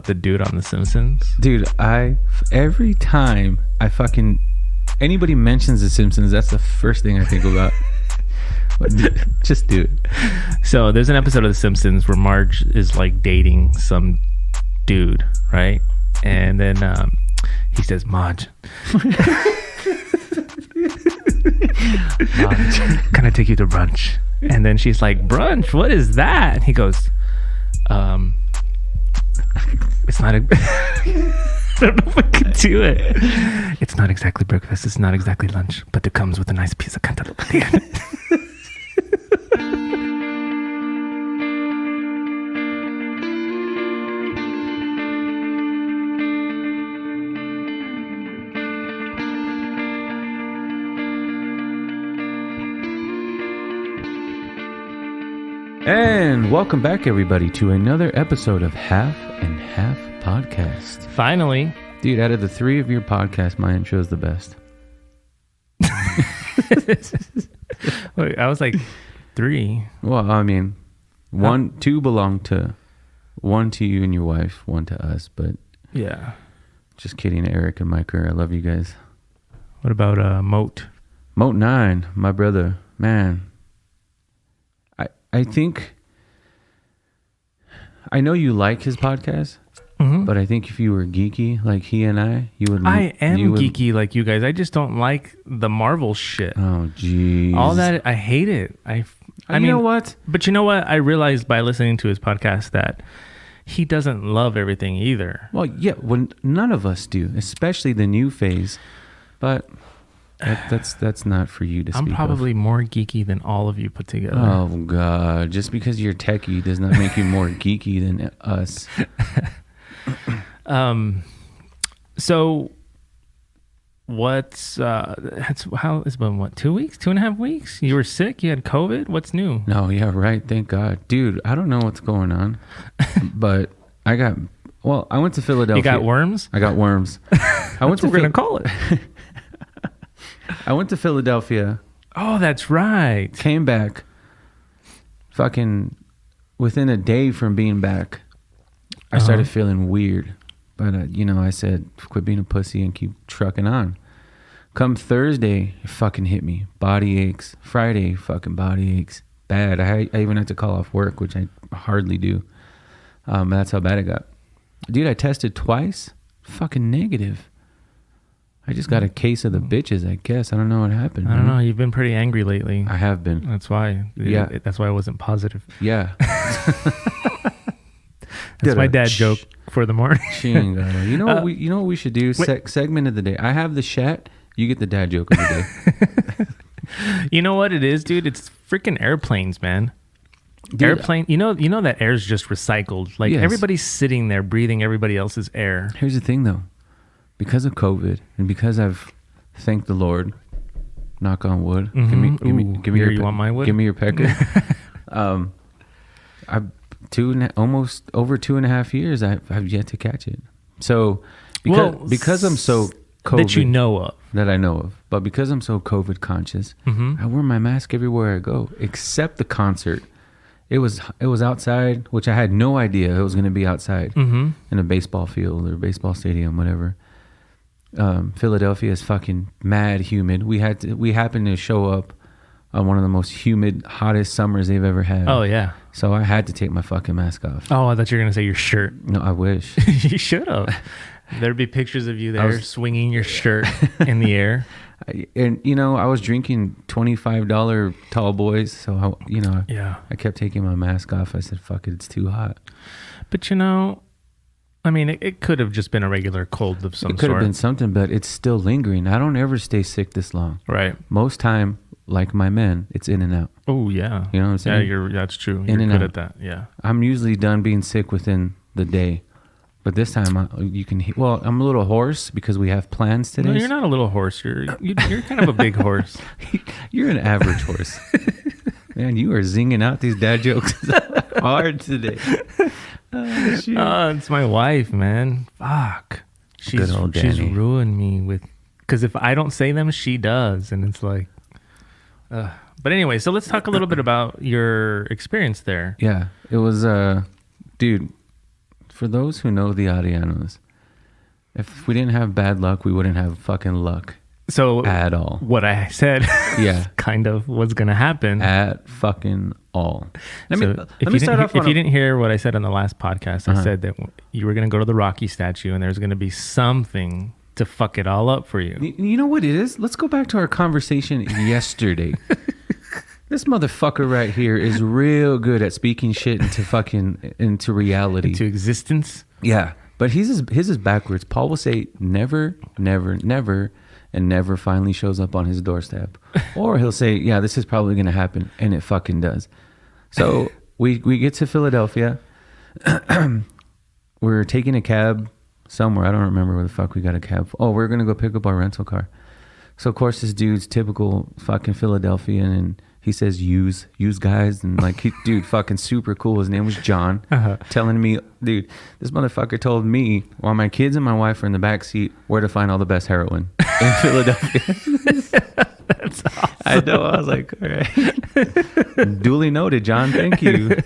the dude on The Simpsons? Dude, every time anybody mentions The Simpsons, that's the first thing I think about. Just do it. So there's an episode of The Simpsons where Marge is like dating some dude, right? And then he says, Marge, can I take you to brunch? And then she's like, brunch? What is that? And he goes, it's not I don't know if I can do it. It's not exactly breakfast. It's not exactly lunch, but it comes with a nice piece of cantaloupe at the end. And welcome back, everybody, to another episode of Half and Half Podcast. Finally. Dude, out of the three of your podcasts, my intro is the best. Wait, I was like 3. Well, I mean, two belong to one to you and your wife, one to us, but yeah. Just kidding, Eric and Micah. I love you guys. What about Moat? Moat 9, my brother. Man, I think I know you like his podcast, but I think if you were geeky like he and I, you would. I am geeky like you guys. I just don't like the Marvel shit. Oh, geez. All that, I hate it. I mean, you know what? But you know what? I realized by listening to his podcast that he doesn't love everything either. Well, yeah, none of us do, especially the new phase. But that's not for you to speak of. I'm probably more geeky than all of you put together. Oh, God. Just because you're techie does not make you more geeky than us. So what's it's been what, 2 weeks, 2.5 weeks? You were sick, you had COVID. What's new? No, yeah, right. Thank God. Dude, I don't know what's going on, but I went to Philadelphia. You got worms? I got worms. I went That's what we're gonna call it. I went to Philadelphia. Oh, that's right. Came back. Fucking within a day from being back, I started feeling weird. But, I said, quit being a pussy and keep trucking on. Come Thursday, it fucking hit me. Body aches. Friday, fucking body aches. Bad. I even had to call off work, which I hardly do. That's how bad it got. Dude, I tested twice. Fucking negative. I just got a case of the bitches, I guess. I don't know what happened. I don't know. You've been pretty angry lately. I have been. That's why. Yeah. That's why I wasn't positive. Yeah. That's my dad joke for the morning. You know what we should do? Segment of the day. I have the shat. You get the dad joke of the day. You know what it is, dude? It's freaking airplanes, man. Dude, airplane. You know that air's just recycled. Like everybody's sitting there breathing everybody else's air. Here's the thing, though. Because of COVID and because I've thanked the Lord, knock on wood. Mm-hmm. Give me you want my wood? Give me your pecker. I've almost over 2.5 years. I've yet to catch it. So because I'm so COVID that I know of, but because I'm so COVID conscious, I wear my mask everywhere I go, except the concert. It was outside, which I had no idea it was going to be outside in a baseball field or baseball stadium, whatever. Philadelphia is fucking mad humid. We happened to show up on one of the most humid, hottest summers they've ever had. Oh yeah. So I had to take my fucking mask off. Oh, I thought you were gonna say your shirt. No, I wish. You should have. There'd be pictures of you there swinging your shirt in the air. And I was drinking $25 tall boys, so I kept taking my mask off. I said, "Fuck it, it's too hot." But I mean, it could have just been a regular cold of some sort. It could have been something, but it's still lingering. I don't ever stay sick this long. Right. Most time, like my men, it's in and out. Oh, yeah. You know what I'm saying? Yeah, that's true. You're good at that, yeah. I'm usually done being sick within the day. But this time, I'm a little hoarse because we have plans today. No, you're not a little horse. You're kind of a big horse. You're an average horse. Man, you are zinging out these dad jokes hard today. Oh, shit. It's my wife, man. Fuck. She's ruined me because if I don't say them, she does. And it's like, but anyway, so let's talk a little bit about your experience there. Yeah, it was, dude, for those who know the Arianos, if we didn't have bad luck, we wouldn't have fucking luck. So at all. What I said, kind of what's gonna happen at fucking all. Let me start off. If you didn't hear what I said on the last podcast, I said that you were gonna go to the Rocky statue, and there's gonna be something to fuck it all up for you. You know what it is? Let's go back to our conversation yesterday. This motherfucker right here is real good at speaking shit into reality, into existence. Yeah, but his is backwards. Paul will say never, never, never. And never finally shows up on his doorstep. Or he'll say, yeah, this is probably going to happen. And it fucking does. So we get to Philadelphia. We're taking a cab somewhere. I don't remember where the fuck we got a cab. Oh, we're going to go pick up our rental car. So, of course, this dude's typical fucking Philadelphian. And he says, use guys. And like, dude, fucking super cool. His name was John. Telling me, dude, this motherfucker told me while my kids and my wife are in the back seat where to find all the best heroin in Philadelphia. That's awesome. I know. I was like, all right. Duly noted, John. Thank you.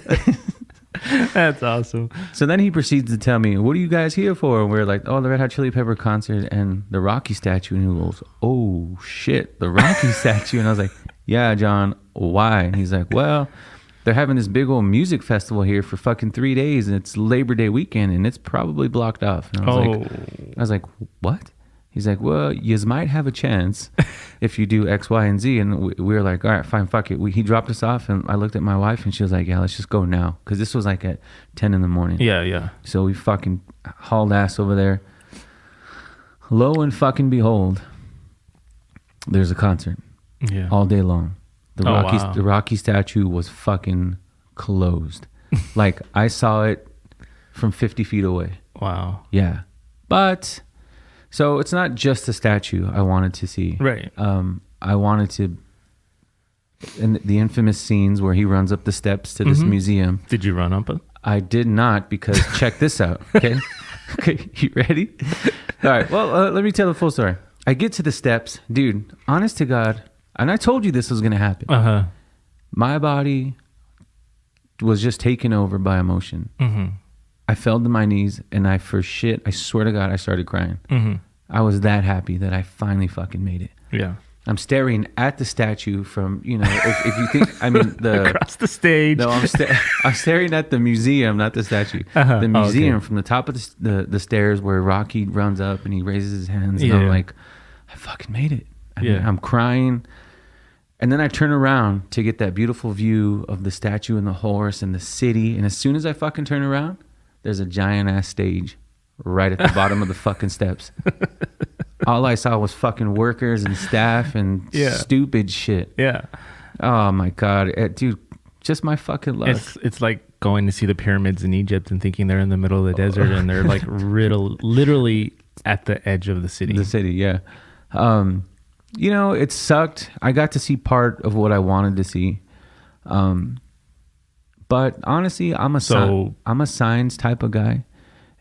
That's awesome. So then he proceeds to tell me, what are you guys here for? And we're like, oh, the Red Hot Chili Pepper concert and the Rocky statue. And he goes, oh, shit, the Rocky statue. And I was like, yeah, John, why? And he's like, well, they're having this big old music festival here for fucking 3 days. And it's Labor Day weekend. And it's probably blocked off. And I was like, what? He's like, well, you might have a chance if you do X, Y, and Z. And we were like, all right, fine, fuck it. He dropped us off, and I looked at my wife, and she was like, yeah, let's just go now. Because this was like at 10 in the morning. Yeah. So we fucking hauled ass over there. Lo and fucking behold, there's a concert. Yeah. All day long. The Rocky statue was fucking closed. Like, I saw it from 50 feet away. Wow. Yeah. But... So it's not just a statue I wanted to see. Right. I wanted to, in the infamous scenes where he runs up the steps to this museum. Did you run up it? I did not, because check this out. Okay. Okay. You ready? All right. Well, let me tell the full story. I get to the steps, dude, honest to God. And I told you this was going to happen. My body was just taken over by emotion. I fell to my knees, and I swear to God, I started crying. I was that happy that I finally fucking made it. Yeah. I'm staring at the statue from, if you think, I mean, across the stage. No, I'm staring at the museum, not the statue. The museum from the top of the stairs where Rocky runs up and he raises his hands. And I'm like, I fucking made it. I'm crying. And then I turn around to get that beautiful view of the statue and the horse and the city. And as soon as I fucking turn around, there's a giant ass stage right at the bottom of the fucking steps. All I saw was fucking workers and staff and stupid shit. Yeah. Oh my God. Dude, just my fucking luck. It's like going to see the pyramids in Egypt and thinking they're in the middle of the desert and they're like literally at the edge of the city. The city, yeah. It sucked. I got to see part of what I wanted to see. But honestly, I'm a signs type of guy,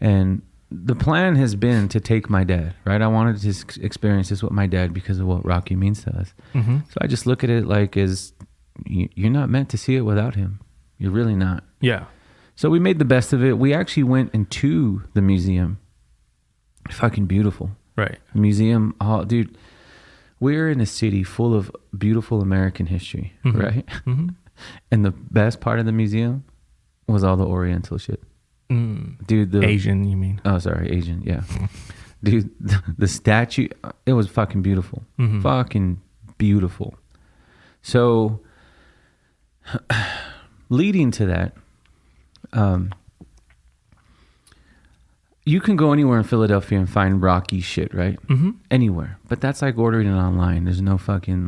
and the plan has been to take my dad, right? I wanted to experience this with my dad because of what Rocky means to us. So I just look at it like you're not meant to see it without him. You're really not. Yeah. So we made the best of it. We actually went into the museum. Fucking beautiful. Right. The museum. Oh, dude, we're in a city full of beautiful American history, right? And the best part of the museum was all the Oriental shit. Dude, the Asian, you mean? Oh, sorry, Asian, yeah. Dude, the statue, it was fucking beautiful. Fucking beautiful. So, leading to that, you can go anywhere in Philadelphia and find Rocky shit, right? Anywhere. But that's like ordering it online. There's no fucking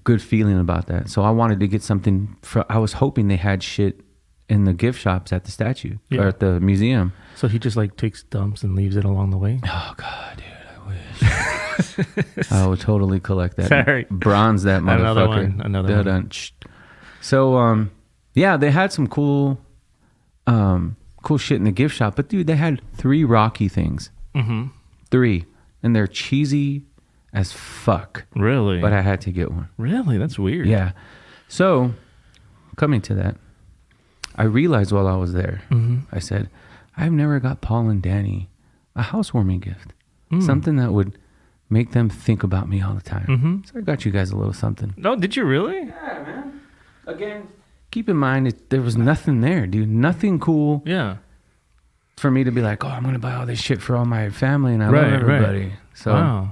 good feeling about that. So I wanted to get something. I was hoping they had shit in the gift shops at the statue or at the museum. So he just takes dumps and leaves it along the way? Oh God, dude, I wish. I would totally collect that. Sorry. Bronze that motherfucker. Another one. So, they had some cool shit in the gift shop. But dude, they had 3 Rocky things. 3. And they're cheesy as fuck. Really? But I had to get one. Really? That's weird. Yeah. So, coming to that, I realized while I was there, I said, I've never got Paul and Danny a housewarming gift. Something that would make them think about me all the time. So I got you guys a little something. No, did you really? Yeah, man. Again, keep in mind, there was nothing there, dude. Nothing cool. Yeah. For me to be like, oh, I'm going to buy all this shit for all my family and I love everybody. Right. So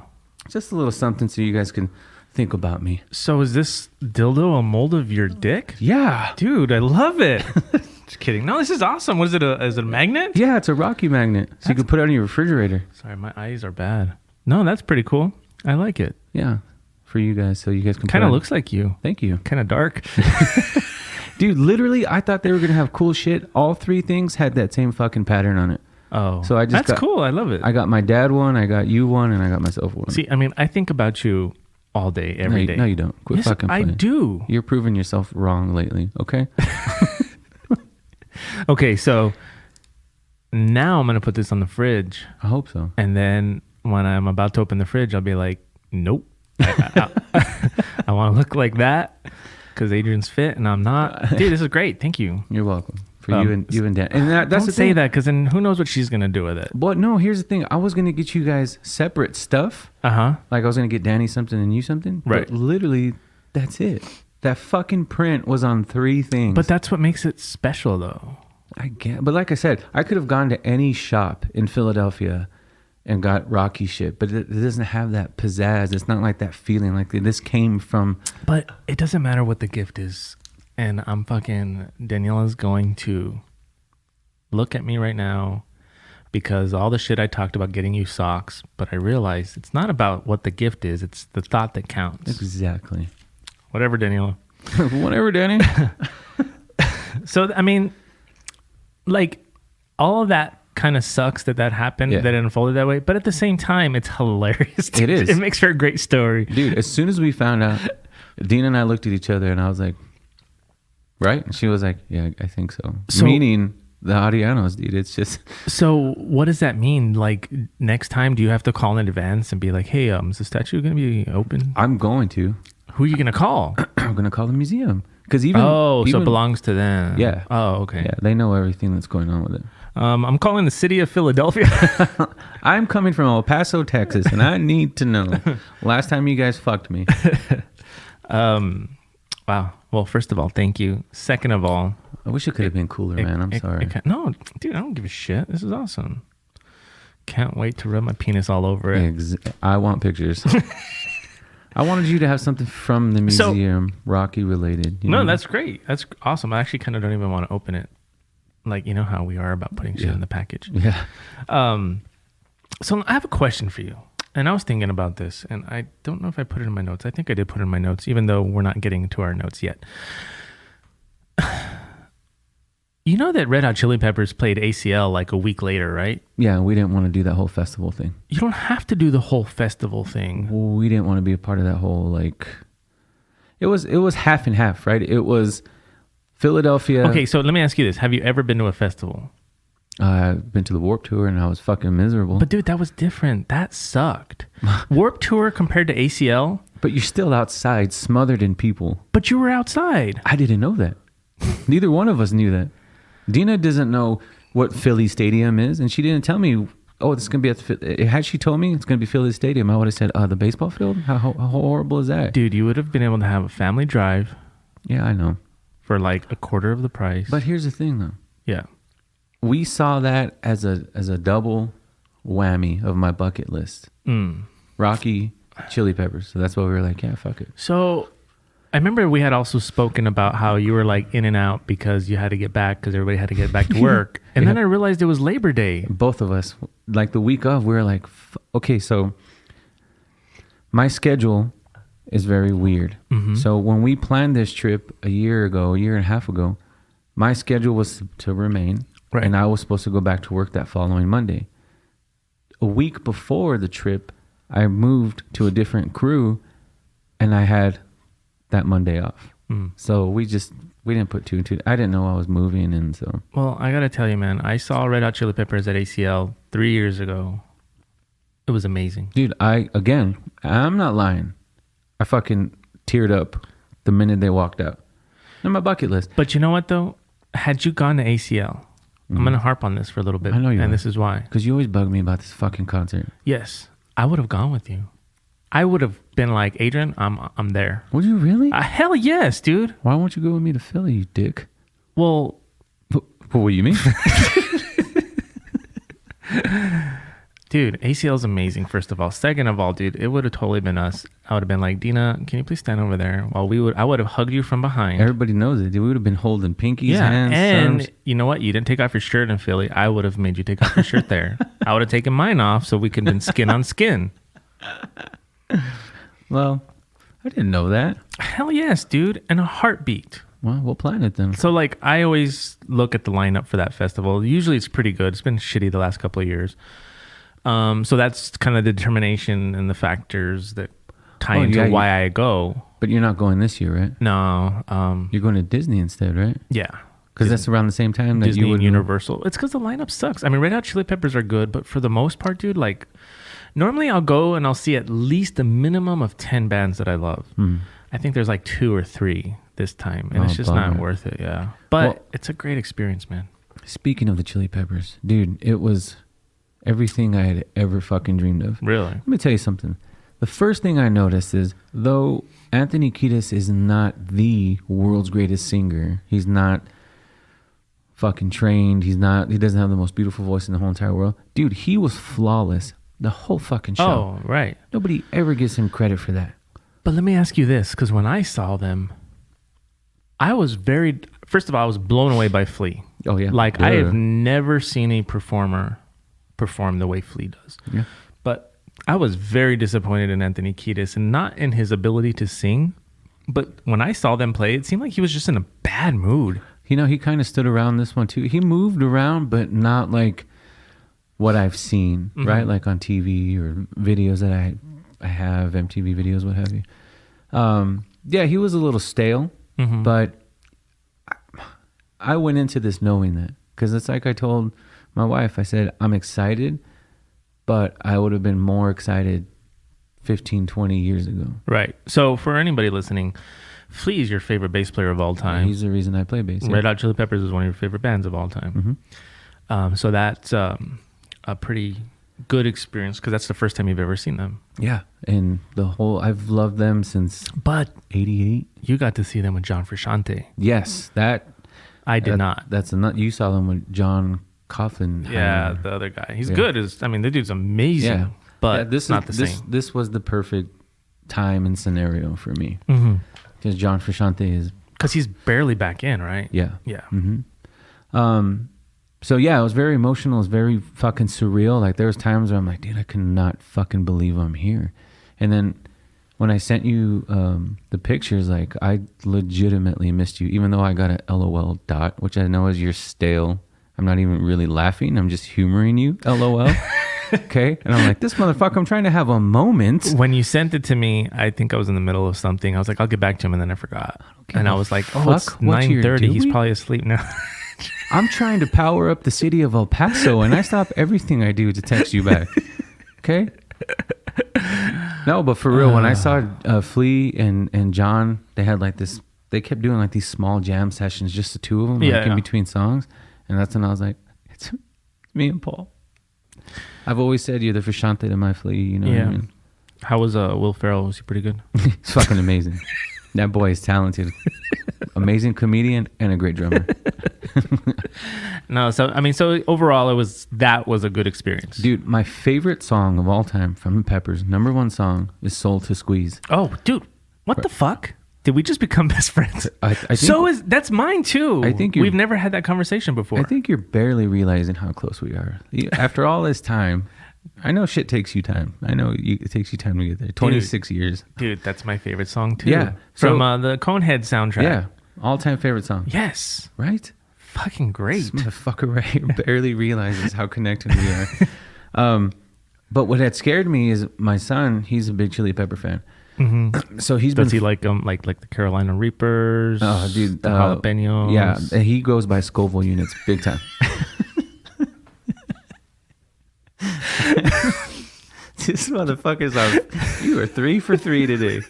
just a little something so you guys can think about me. So is this dildo a mold of your dick? Yeah. Dude, I love it. Just kidding. No, this is awesome. What is it? Is it a magnet? Yeah, it's a Rocky magnet. So you can put it on your refrigerator. Sorry, my eyes are bad. No, that's pretty cool. I like it. Yeah. For you guys. So you guys can kind of looks like you. Thank you. Kind of dark. Dude, literally, I thought they were going to have cool shit. All three things had that same fucking pattern on it. Oh. So that's cool. I love it. I got my dad one, I got you one, and I got myself one. See, I mean, I think about you all day, every day. No, you don't. Quit fucking playing. I do. You're proving yourself wrong lately, okay? Okay, so now I'm going to put this on the fridge. I hope so. And then when I'm about to open the fridge, I'll be like, nope. I want to look like that because Adrian's fit and I'm not. Dude, this is great. Thank you. You're welcome. For you and Dan. And that's don't the say thing. that because then who knows what she's going to do with it. But no, here's the thing. I was going to get you guys separate stuff. Like I was going to get Danny something and you something. Right. But literally, that's it. That fucking print was on 3 things. But that's what makes it special, though. I get. But like I said, I could have gone to any shop in Philadelphia and got Rocky shit, but it doesn't have that pizzazz. It's not like that feeling. Like this came from. But it doesn't matter what the gift is, and I'm fucking Daniela's going to look at me right now because all the shit I talked about getting you socks, but I realized it's not about what the gift is. It's the thought that counts. Exactly. Whatever, Daniela. Whatever, Danny. So, I mean, like, all of that kind of sucks that happened, that it unfolded that way. But at the same time, it's hilarious. It is. It makes for a great story. Dude, as soon as we found out, Dina and I looked at each other and I was like, right? And she was like, yeah, I think so. Meaning the Arianos, dude. It's just. So what does that mean? Like, next time, do you have to call in advance and be like, hey, is the statue going to be open? I'm going to. Who are you going to call? I'm going to call the museum. Because even so it belongs to them. Yeah. Oh, okay. Yeah, they know everything that's going on with it. I'm calling the city of Philadelphia. I'm coming from El Paso, Texas, and I need to know. Last time you guys fucked me. Wow. Well, first of all, thank you. Second of all, I wish it could have been cooler, man. I'm sorry. No, dude, I don't give a shit. This is awesome. Can't wait to rub my penis all over it. I want pictures. I wanted you to have something from the museum, Rocky related. No, that's great. That's awesome. I actually kind of don't even want to open it. Like, you know how we are about putting shit in the package. Yeah. So I have a question for you. And I was thinking about this, and I don't know if I put it in my notes. I think I did put it in my notes, even though we're not getting to our notes yet. You know that Red Hot Chili Peppers played ACL like a week later, right? Yeah, we didn't want to do that whole festival thing. You don't have to do the whole festival thing. Well, we didn't want to be a part of that whole, like... It was half and half, right? It was Philadelphia... Okay, so let me ask you this. Have you ever been to a festival? I've been to the Warped Tour and I was fucking miserable. But dude, that was different. That sucked. Warped Tour compared to ACL? But you're still outside, smothered in people. But you were outside. I didn't know that. Neither one of us knew that. Dina doesn't know what Philly Stadium is, and she didn't tell me, oh, this is going to be at... Had she told me it's going to be Philly Stadium, I would have said, the baseball field? How horrible is that? Dude, you would have been able to have a family drive. Yeah, I know. For like a quarter of the price. But here's the thing, though. Yeah. We saw that as a double whammy of my bucket list. Rocky, Chili Peppers. So that's why we were like, yeah, fuck it. So I remember we had also spoken about how you were like in and out because you had to get back because everybody had to get back to work. And then I realized it was Labor Day. Both of us, like the week of, we were like, okay, so my schedule is very weird. Mm-hmm. So when we planned this trip a year and a half ago, my schedule was to remain. Right. And I was supposed to go back to work that following Monday. A week before the trip, I moved to a different crew and I had that Monday off. So we didn't put two and two. I didn't know I was moving, and so. Well, I got to tell you, man, I saw Red Hot Chili Peppers at ACL 3 years ago. It was amazing. Dude, I'm not lying. I fucking teared up the minute they walked out. On my bucket list. But you know what, though? Had you gone to ACL, I'm going to harp on this for a little bit. I know you and are. This is why. Because you always bug me about this fucking concert. Yes. I would have gone with you. I would have been like, Adrian, I'm there. Would you really? Hell yes, dude. Why won't you go with me to Philly, you dick? Well, what do you mean? Dude, ACL is amazing, first of all. Second of all, dude, it would have totally been us. I would have been like, Dina, can you please stand over there? While I would have hugged you from behind. Everybody knows it. We would have been holding pinkies, hands, and thumbs. You know what? You didn't take off your shirt in Philly. I would have made you take off your shirt there. I would have taken mine off so we could have been skin on skin. Well, I didn't know that. Hell yes, dude. And a heartbeat. Well, we'll plan it then. So, like, I always look at the lineup for that festival. Usually it's pretty good. It's been shitty the last couple of years. So that's kind of the determination and the factors that tie into why I go. But you're not going this year, right? No. You're going to Disney instead, right? Yeah. Because that's around the same time that Disney you would and Universal. It's because the lineup sucks. I mean, Red Hot Chili Peppers are good, but for the most part, dude, like, normally I'll go and I'll see at least a minimum of 10 bands that I love. I think there's like 2 or 3 this time, and it's just not worth it, yeah. But it's a great experience, man. Speaking of the Chili Peppers, dude, it was everything I had ever fucking dreamed of. Really? Let me tell you something. The first thing I noticed is, though Anthony Kiedis is not the world's greatest singer, he's not fucking trained, he doesn't have the most beautiful voice in the whole entire world. Dude, he was flawless the whole fucking show. Oh, right. Nobody ever gives him credit for that. But let me ask you this, because when I saw them, I was first of all, I was blown away by Flea. Oh, yeah. Like, I have never seen a performer perform the way Flea does. Yeah. But I was very disappointed in Anthony Kiedis, and not in his ability to sing, but when I saw them play, it seemed like he was just in a bad mood. You know, he kind of stood around this one too. He moved around, but not like what I've seen, right? Like on TV or videos that I have, MTV videos, what have you. Yeah, he was a little stale, but I went into this knowing that, because it's like I told my wife, I said, I'm excited, but I would have been more excited 15, 20 years ago. Right. So for anybody listening, Flea is your favorite bass player of all time. He's the reason I play bass. Red Hot Chili Peppers is one of your favorite bands of all time. So that's a pretty good experience, because that's the first time you've ever seen them. Yeah. And I've loved them since 88. You got to see them with John Frusciante. Yes. I did not. You saw them with John Coffin. Yeah, the other guy. He's good. The dude's amazing. Yeah. But this is not the same. This was the perfect time and scenario for me. Because John Frusciante is... Because he's barely back in, right? Yeah. So yeah, it was very emotional. It was very fucking surreal. Like, there was times where I'm like, dude, I cannot fucking believe I'm here. And then when I sent you the pictures, like, I legitimately missed you, even though I got a LOL dot, which I know is your stale. I'm not even really laughing. I'm just humoring you. LOL. Okay. And I'm like, this motherfucker, I'm trying to have a moment. When you sent it to me, I think I was in the middle of something. I was like, I'll get back to him. And then I forgot. And I was like, oh, it's 9:30. He's probably asleep now. I'm trying to power up the city of El Paso, and I stop everything I do to text you back. Okay? No, but for real, when I saw Flea and John, they had like this, they kept doing like these small jam sessions, just the two of them, in between songs. And that's when I was like, it's me and Paul. I've always said you're the Frusciante to my Flea, you know what I mean? How was Will Ferrell? Was he pretty good? He's fucking amazing. That boy is talented. Amazing comedian and a great drummer. No, so overall that was a good experience. Dude, my favorite song of all time from the Peppers, number 1 song, is Soul to Squeeze. Oh, dude, what the fuck? Did we just become best friends? I think, that's mine too. I think we've never had that conversation before. I think you're barely realizing how close we are. After all this time, I know shit takes you time. I know it takes you time to get there. 26 years. Dude, that's my favorite song too. Yeah. From the Conehead soundtrack. Yeah. All-time favorite song. Yes. Right? Fucking great. This motherfucker right here barely realizes how connected we are. But what had scared me is my son, he's a big Chili Pepper fan. So does he like like the Carolina Reapers? Oh, dude, the jalapenos. Yeah, he goes by Scoville units big time. This motherfucker's on. You are 3 for 3 today.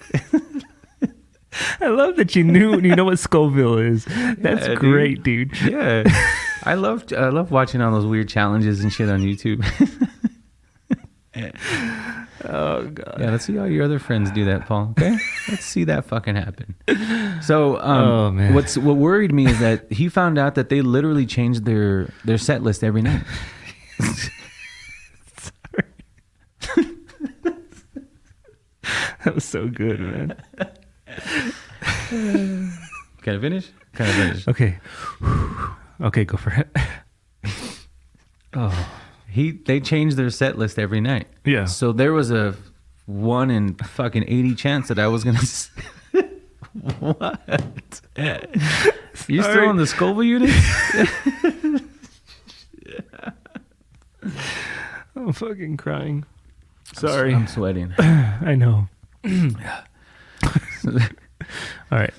I love that you know what Scoville is. That's great, dude. Yeah. I love watching all those weird challenges and shit on YouTube. Oh god. Yeah, let's see all your other friends do that, Paul. Okay, let's see that fucking happen. So, oh man, what worried me is that he found out that they literally changed their set list every night. Sorry. That was so good, man. Can I finish? Okay. Okay, go for it. Oh. They changed their set list every night. Yeah. So there was a 1 in fucking 80 chance that I was gonna. What? You still on the Scoville unit? I'm fucking crying. Sorry. I'm sweating. I know. All right.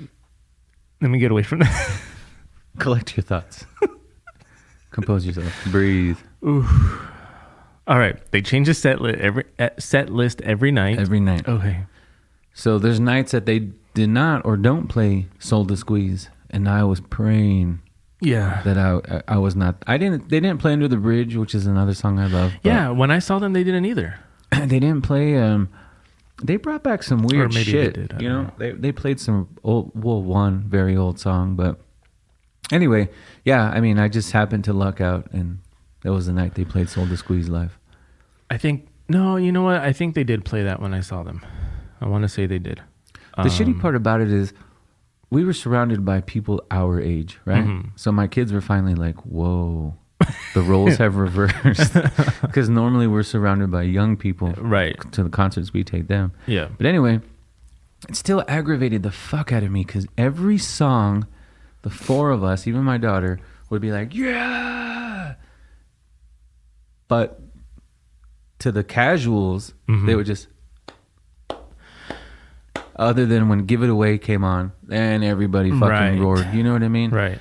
Let me get away from that. Collect your thoughts. Compose yourself. Breathe. Ooh. All right. They change the set list every night. Every night. Okay. So there's nights that they did not or don't play Soul to Squeeze, and I was praying. Yeah. That I was not. They didn't play Under the Bridge, which is another song I love. Yeah. When I saw them, they didn't either. They didn't play. They brought back some weird shit. They did, you know, they played some one very old song, but anyway, yeah. I mean, I just happened to luck out, and that was the night they played Soul to Squeeze live. No, you know what? I think they did play that when I saw them. I want to say they did. The shitty part about it is we were surrounded by people our age, right? Mm-hmm. So my kids were finally like, whoa, the roles have reversed. Because normally we're surrounded by young people. Right. To the concerts we take them. Yeah. But anyway, it still aggravated the fuck out of me because every song, the four of us, even my daughter, would be like, yeah. But to the casuals, they would just... Other than when Give It Away came on, and everybody fucking roared. You know what I mean? Right.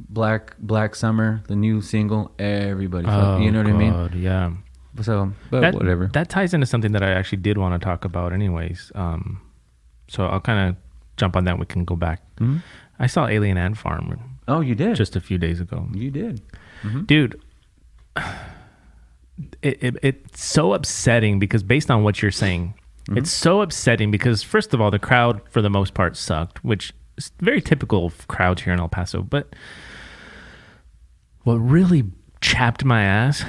Black Summer, the new single, everybody fucking, you know what I mean? Yeah. So, but whatever. That ties into something that I actually did want to talk about anyways. So I'll kind of jump on that. We can go back. Mm-hmm. I saw Alien Ant Farm. Oh, you did? Just a few days ago. You did. Mm-hmm. Dude, it's so upsetting because based on what you're saying, it's so upsetting because, first of all, the crowd, for the most part, sucked, which is very typical of crowds here in El Paso. But what really chapped my ass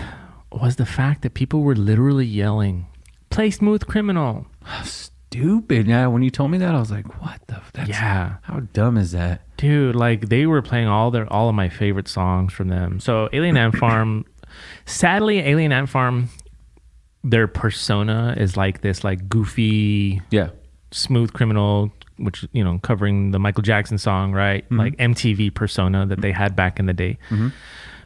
was the fact that people were literally yelling, "Play Smooth Criminal." Stupid. Yeah, when you told me that, I was like, what the... Yeah. How dumb is that? Dude, like, they were playing all of my favorite songs from them. So, Alien Ant Farm... Sadly, Alien Ant Farm... Their persona is like this, like goofy, Smooth Criminal, which, you know, covering the Michael Jackson song, right? Mm-hmm. Like MTV persona that they had back in the day. Mm-hmm.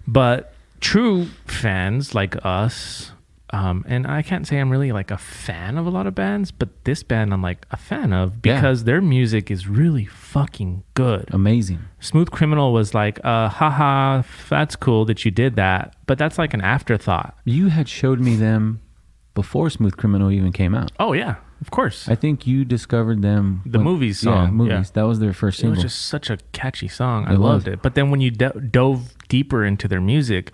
But true fans like us, and I can't say I'm really like a fan of a lot of bands, but this band I'm like a fan of because their music is really fucking good. Amazing. Smooth Criminal was like, haha, that's cool that you did that, but that's like an afterthought. You had showed me them before Smooth Criminal even came out. Oh, yeah. Of course. I think you discovered them. The Movies song. Yeah, Movies. Yeah. That was their first single. It was just such a catchy song. I loved it. But then when you dove deeper into their music,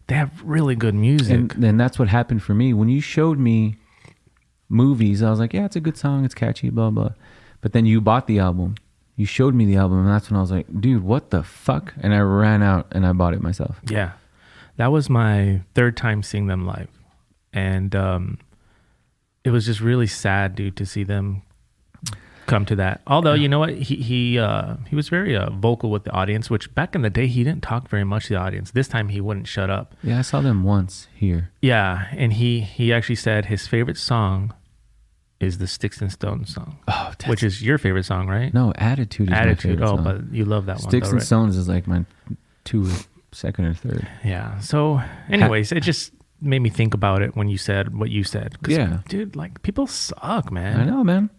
they have really good music. And that's what happened for me. When you showed me Movies, I was like, yeah, it's a good song. It's catchy, blah, blah. But then you bought the album. You showed me the album. And that's when I was like, dude, what the fuck? And I ran out and I bought it myself. Yeah. That was my third time seeing them live. And it was just really sad, dude, to see them come to that. Although, you know what? He was very vocal with the audience, which back in the day, he didn't talk very much to the audience. This time, he wouldn't shut up. Yeah, I saw them once here. Yeah, and he actually said his favorite song is the Sticks and Stones song, which is your favorite song, right? No, Attitude is my favorite song. But you love that one. Sticks and Stones is like my second or third. Yeah. So, anyways, it just made me think about it when you said what you said. Yeah, dude, like people suck, man. I know, man.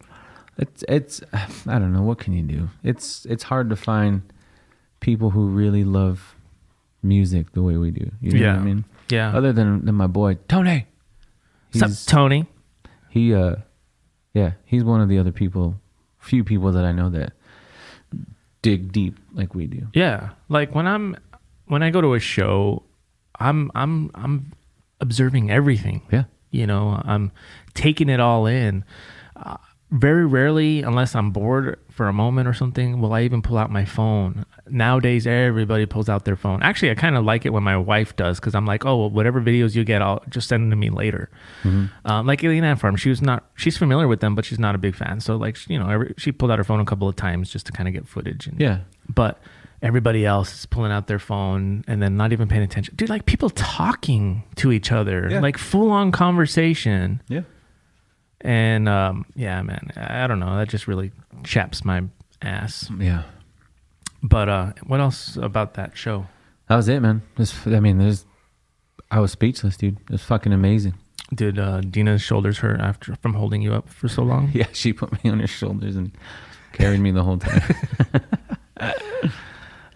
It's I don't know, what can you do? It's hard to find people who really love music the way we do. You know what I mean? Yeah. Other than my boy Tony. What's up, Tony? He's one of the other people few people that I know that dig deep like we do. Yeah, like when I go to a show, I'm observing everything. Yeah, you know, I'm taking it all in. Very rarely, unless I'm bored for a moment or something, will I even pull out my phone. Nowadays, everybody pulls out their phone. Actually, I kind of like it when my wife does, because I'm like, oh, well, whatever videos you get, I'll just send them to me later. Mm-hmm. Like Alien Ant Farm, she's familiar with them, but she's not a big fan. So like, you know, she pulled out her phone a couple of times just to kind of get footage. Yeah. But everybody else is pulling out their phone and then not even paying attention. Dude, like people talking to each other, like full on conversation. Yeah. And yeah, man, I don't know. That just really chaps my ass. Yeah. But what else about that show? That was it, man. I was speechless, dude. It was fucking amazing. Did Dina's shoulders hurt from holding you up for so long? Yeah, she put me on her shoulders and carried me the whole time.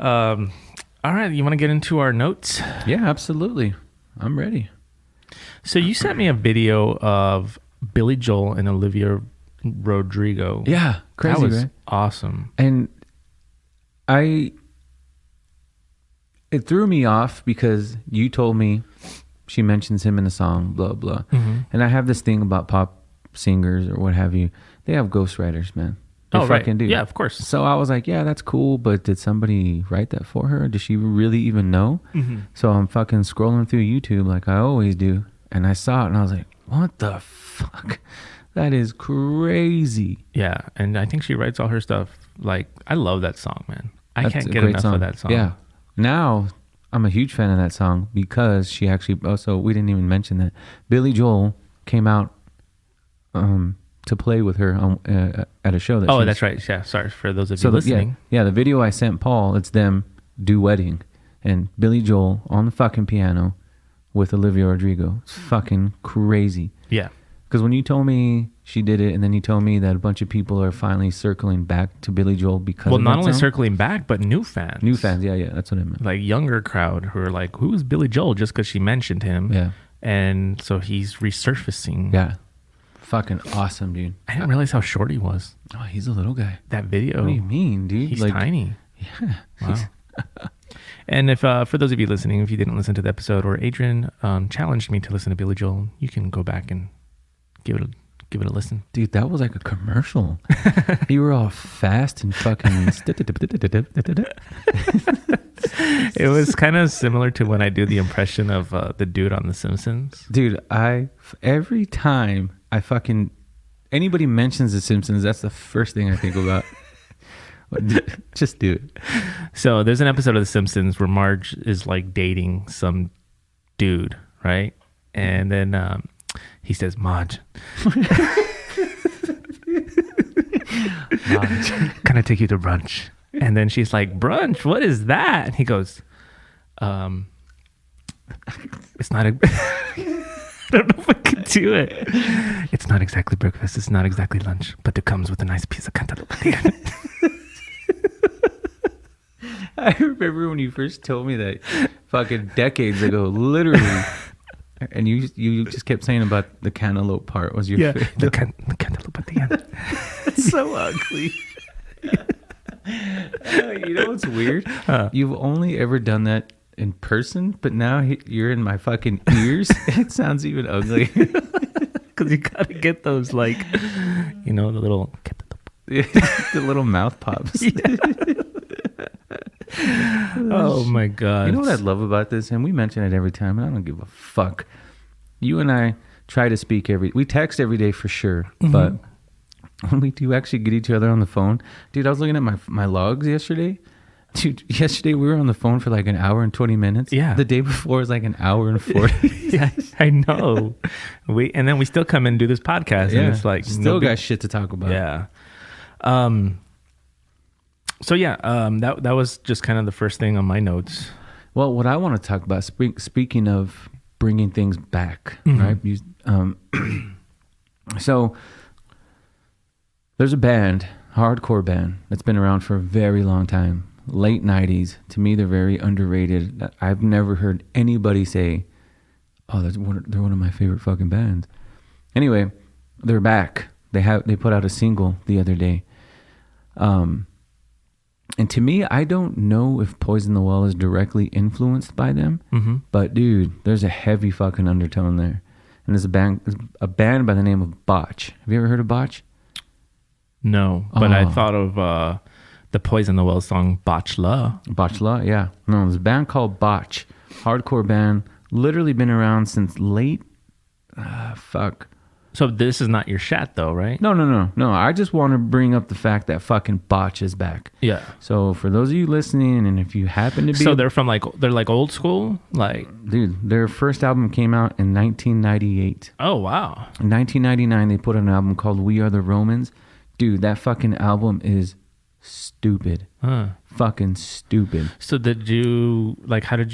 All right, you want to get into our notes? Yeah, absolutely. I'm ready. So you sent me a video of Billy Joel and Olivia Rodrigo. Yeah, crazy, that was right? Awesome. And it threw me off because you told me she mentions him in the song, blah, blah. Mm-hmm. And I have this thing about pop singers or what have you. They have ghostwriters, man. They fucking do. Yeah, of course. So I was like, yeah, that's cool. But did somebody write that for her? Does she really even know? Mm-hmm. So I'm fucking scrolling through YouTube like I always do. And I saw it and I was like, what the fuck? That is crazy. Yeah. And I think she writes all her stuff. Like, I love that song, man. I can't get enough of that song. Yeah. Now I'm a huge fan of that song because she actually, also, we didn't even mention that Billy Joel came out to play with her at a show. That's right. Yeah, sorry for those of you listening. Yeah, the video I sent Paul, it's them duetting and Billy Joel on the fucking piano with Olivia Rodrigo. It's fucking crazy. Yeah. Because when you told me she did it, and then you told me that a bunch of people are finally circling back to Billy Joel because of that not only song. circling back, but new fans. New fans, yeah, that's what I meant. Like younger crowd who are like, who is Billy Joel? Just because she mentioned him. Yeah. And so he's resurfacing. Yeah. Fucking awesome, dude. I didn't realize how short he was. Oh, he's a little guy. That video. What do you mean, dude? He's tiny. Yeah. Wow. And if for those of you listening, if you didn't listen to the episode where Adrian challenged me to listen to Billy Joel, you can go back and give it a listen. Dude, that was like a commercial. You were all fast and fucking... It was kind of similar to when I do the impression of the dude on The Simpsons. Dude, every time anybody mentions The Simpsons, that's the first thing I think about. Just do it. So there's an episode of The Simpsons where Marge is like dating some dude, right? And then he says, Marge, can I take you to brunch? And then she's like, brunch? What is that? And he goes, it's not I don't know if I can do it. It's not exactly breakfast. It's not exactly lunch, but it comes with a nice piece of cantaloupe at the end. I remember when you first told me that fucking decades ago, literally. And you just kept saying about the cantaloupe part was your favorite. The cantaloupe at the end. It's so ugly. You know what's weird? You've only ever done that in person, but now you're in my fucking ears. It sounds even uglier. Because you gotta get those, like, you know, the little the little mouth pops. Yeah. Oh my god! You know what I love about this, and we mention it every time, and I don't give a fuck. You and I try to speak we text every day for sure, mm-hmm. but when we do actually get each other on the phone, dude, I was looking at my logs yesterday. Dude, yesterday we were on the phone for like an hour and 20 minutes. Yeah. The day before was like an hour and 40. Yeah, I know. And then we still come in and do this podcast, and it's like still got shit to talk about. Yeah. So yeah, that was just kind of the first thing on my notes. Well, what I want to talk about, speaking of bringing things back, mm-hmm. Right? So there's a band, hardcore band, that's been around for a very long time. Late 90s. To me, they're very underrated. I've never heard anybody say, "Oh, they're one of my favorite fucking bands." Anyway, they're back. They put out a single the other day. And to me, I don't know if Poison the Well is directly influenced by them, but dude, there's a heavy fucking undertone there. And there's a band by the name of Botch. Have you ever heard of Botch? No, but I thought of the Poison the Well song Botchla. Botchla, yeah. No, there's a band called Botch, hardcore band, literally been around since late. So this is not your shat though, right? No. I just want to bring up the fact that fucking Botch is back. Yeah. So for those of you listening, and if you happen to be, so they're like old school, like, dude, their first album came out in 1998. Oh wow. In 1999, they put out an album called "We Are the Romans." Dude, that fucking album is stupid. Fucking stupid. So did you like? How did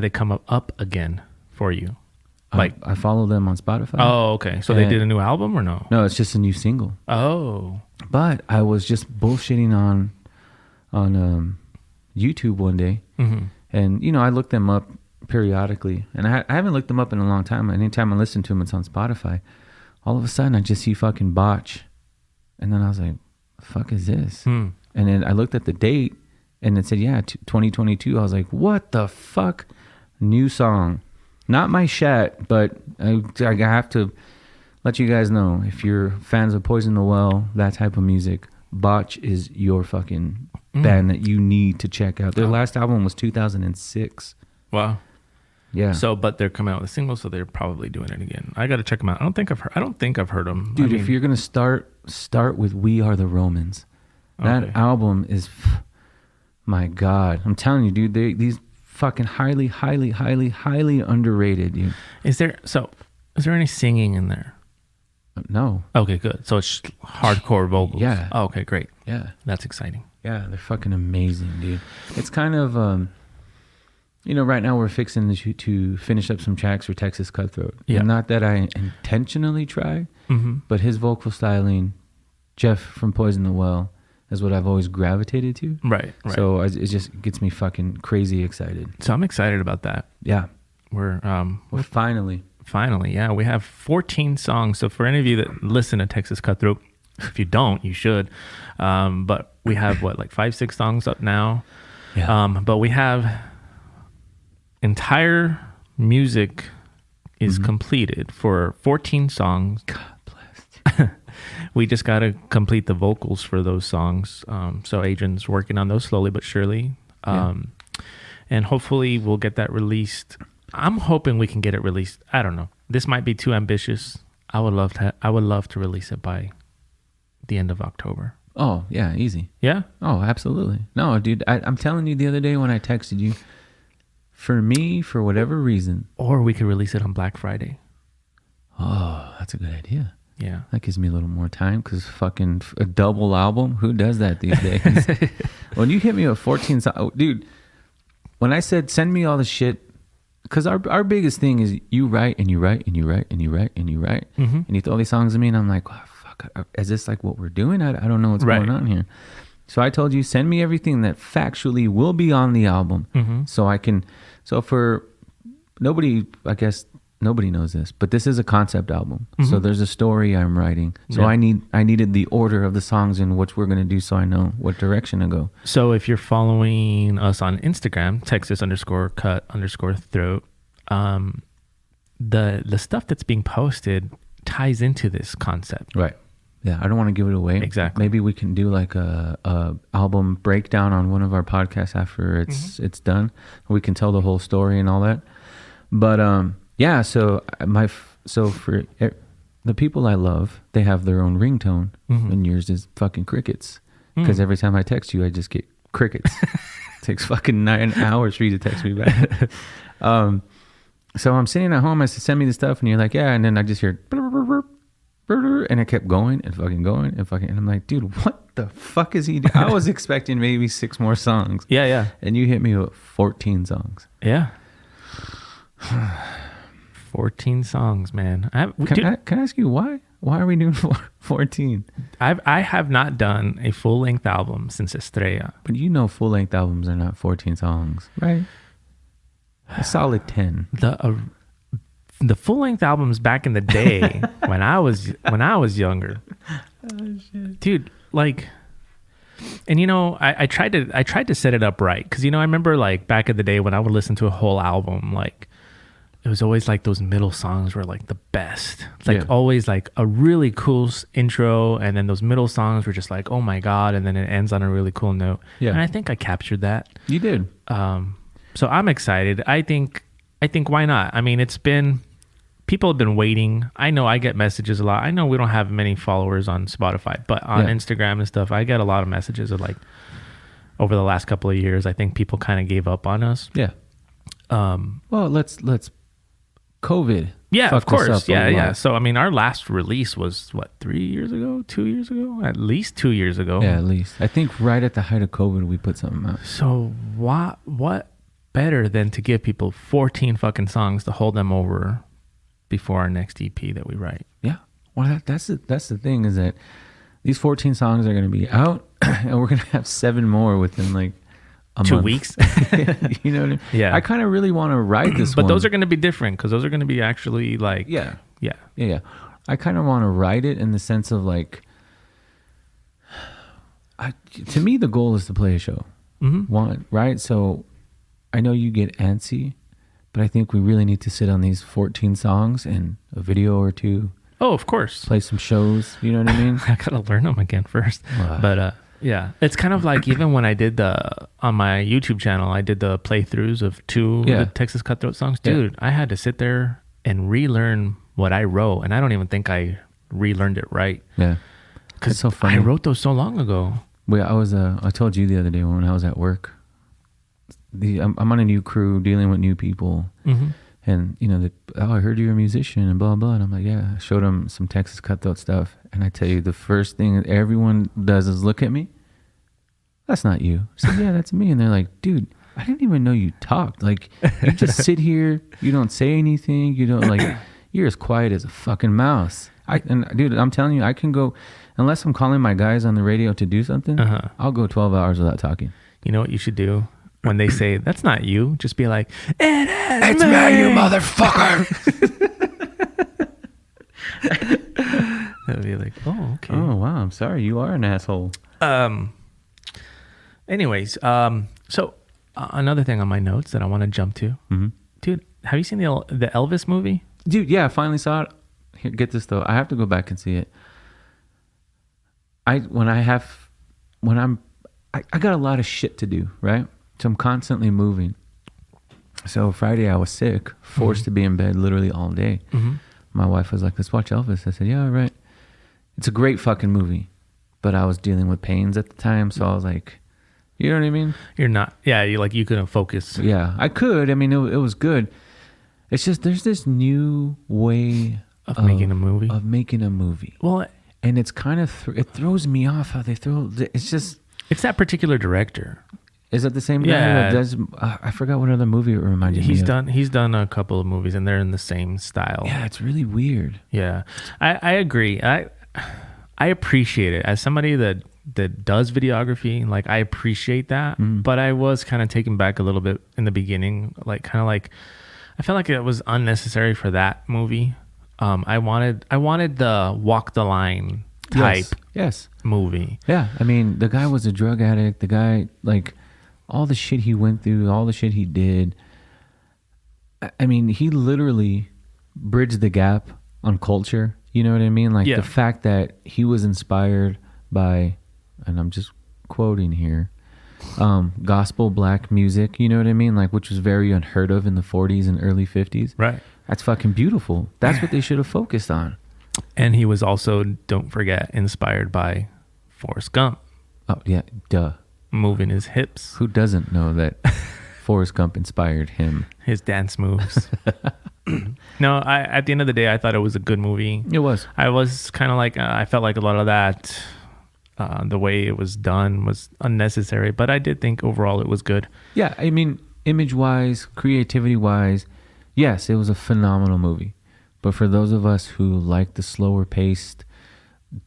they come up again for you? Like I follow them on Spotify. Oh, okay. So they did a new album or no? No, it's just a new single. Oh. But I was just bullshitting on YouTube one day, and I looked them up periodically, and I haven't looked them up in a long time. Anytime I listen to them, it's on Spotify. All of a sudden, I just see fucking Botch, and then I was like, "The fuck is this?" And then I looked at the date, and it said, "Yeah, 2022." I was like, "What the fuck?" New song. Not my shat, but I have to let you guys know, if you're fans of Poison the Well, that type of music, Botch is your fucking band that you need to check out. Their last album was 2006. Wow. Yeah. So, but they're coming out with a single, so they're probably doing it again. I got to check them out. I don't think I've heard them. Dude, if you're gonna start with "We Are the Romans," that album is, my God, I'm telling you, dude, these fucking highly underrated, dude. Is there any singing in there? No. Okay, good. So it's hardcore vocals. Yeah. Oh, okay, great. Yeah. That's exciting. Yeah, they're fucking amazing, dude. It's kind of, right now we're fixing to finish up some tracks for Texas Cutthroat. Yeah. And not that I intentionally try, but his vocal styling, Jeff from Poison the Well, is what I've always gravitated to. Right. So it just gets me fucking crazy excited. So I'm excited about that. Yeah. We're finally, yeah. We have 14 songs. So for any of you that listen to Texas Cutthroat, if you don't, you should. But we have 5-6 songs up now. Yeah. But we have entire music is completed for 14 songs. God bless. We just got to complete the vocals for those songs. So Adrian's working on those slowly but surely. And hopefully we'll get that released. I'm hoping we can get it released. I don't know. This might be too ambitious. I would love to release it by the end of October. Oh, yeah, easy. Yeah? Oh, absolutely. No, dude, I'm telling you, the other day when I texted you, for me, for whatever reason. Or we could release it on Black Friday. Oh, that's a good idea. Yeah. That gives me a little more time, because fucking a double album, who does that these days? When you hit me with 14 songs, dude, when I said send me all the shit, because our biggest thing is you write and you write and you write and you write and you write, and you throw all these songs at me, and I'm like, oh, fuck, is this like what we're doing? I don't know what's going on here. So I told you, send me everything that factually will be on the album, so I can. So for nobody, I guess. Nobody knows this, but this is a concept album. So there's a story I'm writing. So I needed the order of the songs in which we're going to do, so I know what direction to go. So if you're following us on Instagram, Texas_cut_throat, the stuff that's being posted ties into this concept. Right. Yeah, I don't want to give it away. Exactly. Maybe we can do like a album breakdown on one of our podcasts after it's done. We can tell the whole story and all that. But yeah, so for the people I love, they have their own ringtone, and yours is fucking crickets. Because every time I text you, I just get crickets. It takes fucking 9 hours for you to text me back. So I'm sitting at home. I said, send me the stuff, and you're like, yeah. And then I just hear, and I kept going and fucking going and I'm like, dude, what the fuck is he doing? I was expecting maybe 6 more songs. Yeah. And you hit me with 14 songs. Yeah. 14 songs, man. Can I ask you why? Why are we doing 14? I have not done a full-length album since Estrella. But full-length albums are not 14 songs, right? A solid 10. The full-length albums back in the day when I was younger. Oh, shit. Dude, like And I tried to set it up right, because I remember like back in the day when I would listen to a whole album, like it was always like those middle songs were like the best. It's like always like a really cool intro, and then those middle songs were just like, oh my god, and then it ends on a really cool note. Yeah, and I think I captured that. You did. So I'm excited. I think why not? I mean, people have been waiting. I know I get messages a lot. I know we don't have many followers on Spotify, but on Instagram and stuff, I get a lot of messages of like over the last couple of years, I think people kind of gave up on us. Yeah. Well, let's COVID. Yeah, of course. Yeah. So, I mean, our last release was what, 3 years ago, 2 years ago, at least 2 years ago. Yeah, at least. I think right at the height of COVID, we put something out. So what better than to give people 14 fucking songs to hold them over before our next EP that we write? Yeah. Well, that's the thing, is that these 14 songs are going to be out, and we're going to have 7 more within like a 2 month. weeks. You know what I mean? Yeah. I kind of really want to write this but one. Those are going to be different, because those are going to be actually like... Yeah. Yeah. I kind of want to write it in the sense of like... to me, the goal is to play a show. Mm-hmm. Right? So I know you get antsy, but I think we really need to sit on these 14 songs and a video or two. Oh, of course. Play some shows. You know what I mean? I got to learn them again first. But yeah, it's kind of like even when I did on my YouTube channel, I did the playthroughs of 2 of the Texas Cutthroat songs. Dude, I had to sit there and relearn what I wrote. And I don't even think I relearned it right. Yeah. Because so I wrote those so long ago. Well, I told you the other day when I was at work, I'm on a new crew dealing with new people. Mm-hmm. And, I heard you're a musician and blah, blah. And I'm like, yeah. I showed them some Texas Cutthroat stuff. And I tell you, the first thing that everyone does is look at me. That's not you. I said, yeah, that's me. And they're like, dude, I didn't even know you talked. Like, you just sit here. You don't say anything. You don't like, you're as quiet as a fucking mouse. Dude, I'm telling you, I can go, unless I'm calling my guys on the radio to do something, I'll go 12 hours without talking. You know what you should do? When they say, that's not you, just be like, it's me, you motherfucker. They'll be like, oh, okay. Oh, wow. I'm sorry. You are an asshole. Anyways, so another thing on my notes that I want to jump to. Mm-hmm. Dude, have you seen the Elvis movie? Dude, yeah, I finally saw it. Here, get this, though. I have to go back and see it. I got a lot of shit to do, right? So I'm constantly moving. So Friday I was sick, forced to be in bed literally all day. Mm-hmm. My wife was like, let's watch Elvis. I said, yeah, all right. It's a great fucking movie. But I was dealing with pains at the time. So I was like, you know what I mean? You're not. Yeah, you couldn't focus. Yeah, I could. I mean, it was good. It's just there's this new way of making a movie. Well, and it's kind of, it throws me off how they throw, it's just. It's that particular director. Is it the same guy that does? I forgot what other movie it reminded me of. He's done a couple of movies, and they're in the same style. Yeah, it's really weird. Yeah, I agree. I appreciate it as somebody that does videography. Like, I appreciate that, but I was kind of taken back a little bit in the beginning. Like, kind of like I felt like it was unnecessary for that movie. I wanted the walk the line type movie. Yeah, I mean, the guy was a drug addict. The guy, like, all the shit he went through, all the shit he did. I mean, he literally bridged the gap on culture. You know what I mean? Like, the fact that he was inspired by, and I'm just quoting here, gospel black music, you know what I mean? Like, which was very unheard of in the 40s and early 50s. Right. That's fucking beautiful. That's what they should have focused on. And he was also, don't forget, inspired by Forrest Gump. Oh, yeah, duh. Moving his hips. Who doesn't know that Forrest Gump inspired him? His dance moves. No, at the end of the day, I thought it was a good movie. It was. I was kind of like, I felt like a lot of that, the way it was done was unnecessary, but I did think overall it was good. Yeah, I mean, image-wise, creativity-wise, yes, it was a phenomenal movie. But for those of us who like the slower-paced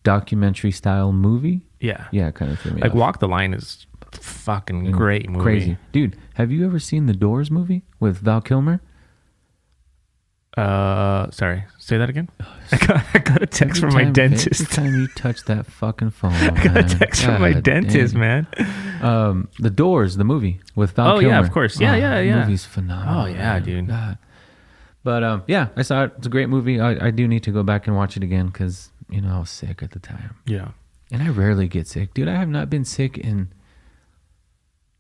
documentary-style movie, yeah, it kind of threw me off. Walk the Line is fucking great movie. Crazy. Dude, have you ever seen the Doors movie with Val Kilmer? Sorry. Say that again. I got a text from my dentist. Every time you touch that fucking phone, I got a text from my dentist, man. The Doors, the movie with Val Kilmer. Yeah, of course. Yeah. The movie's phenomenal. Oh yeah, man. dude. God. But yeah, I saw it. It's a great movie. I do need to go back and watch it again because I was sick at the time. Yeah. And I rarely get sick, dude. I have not been sick in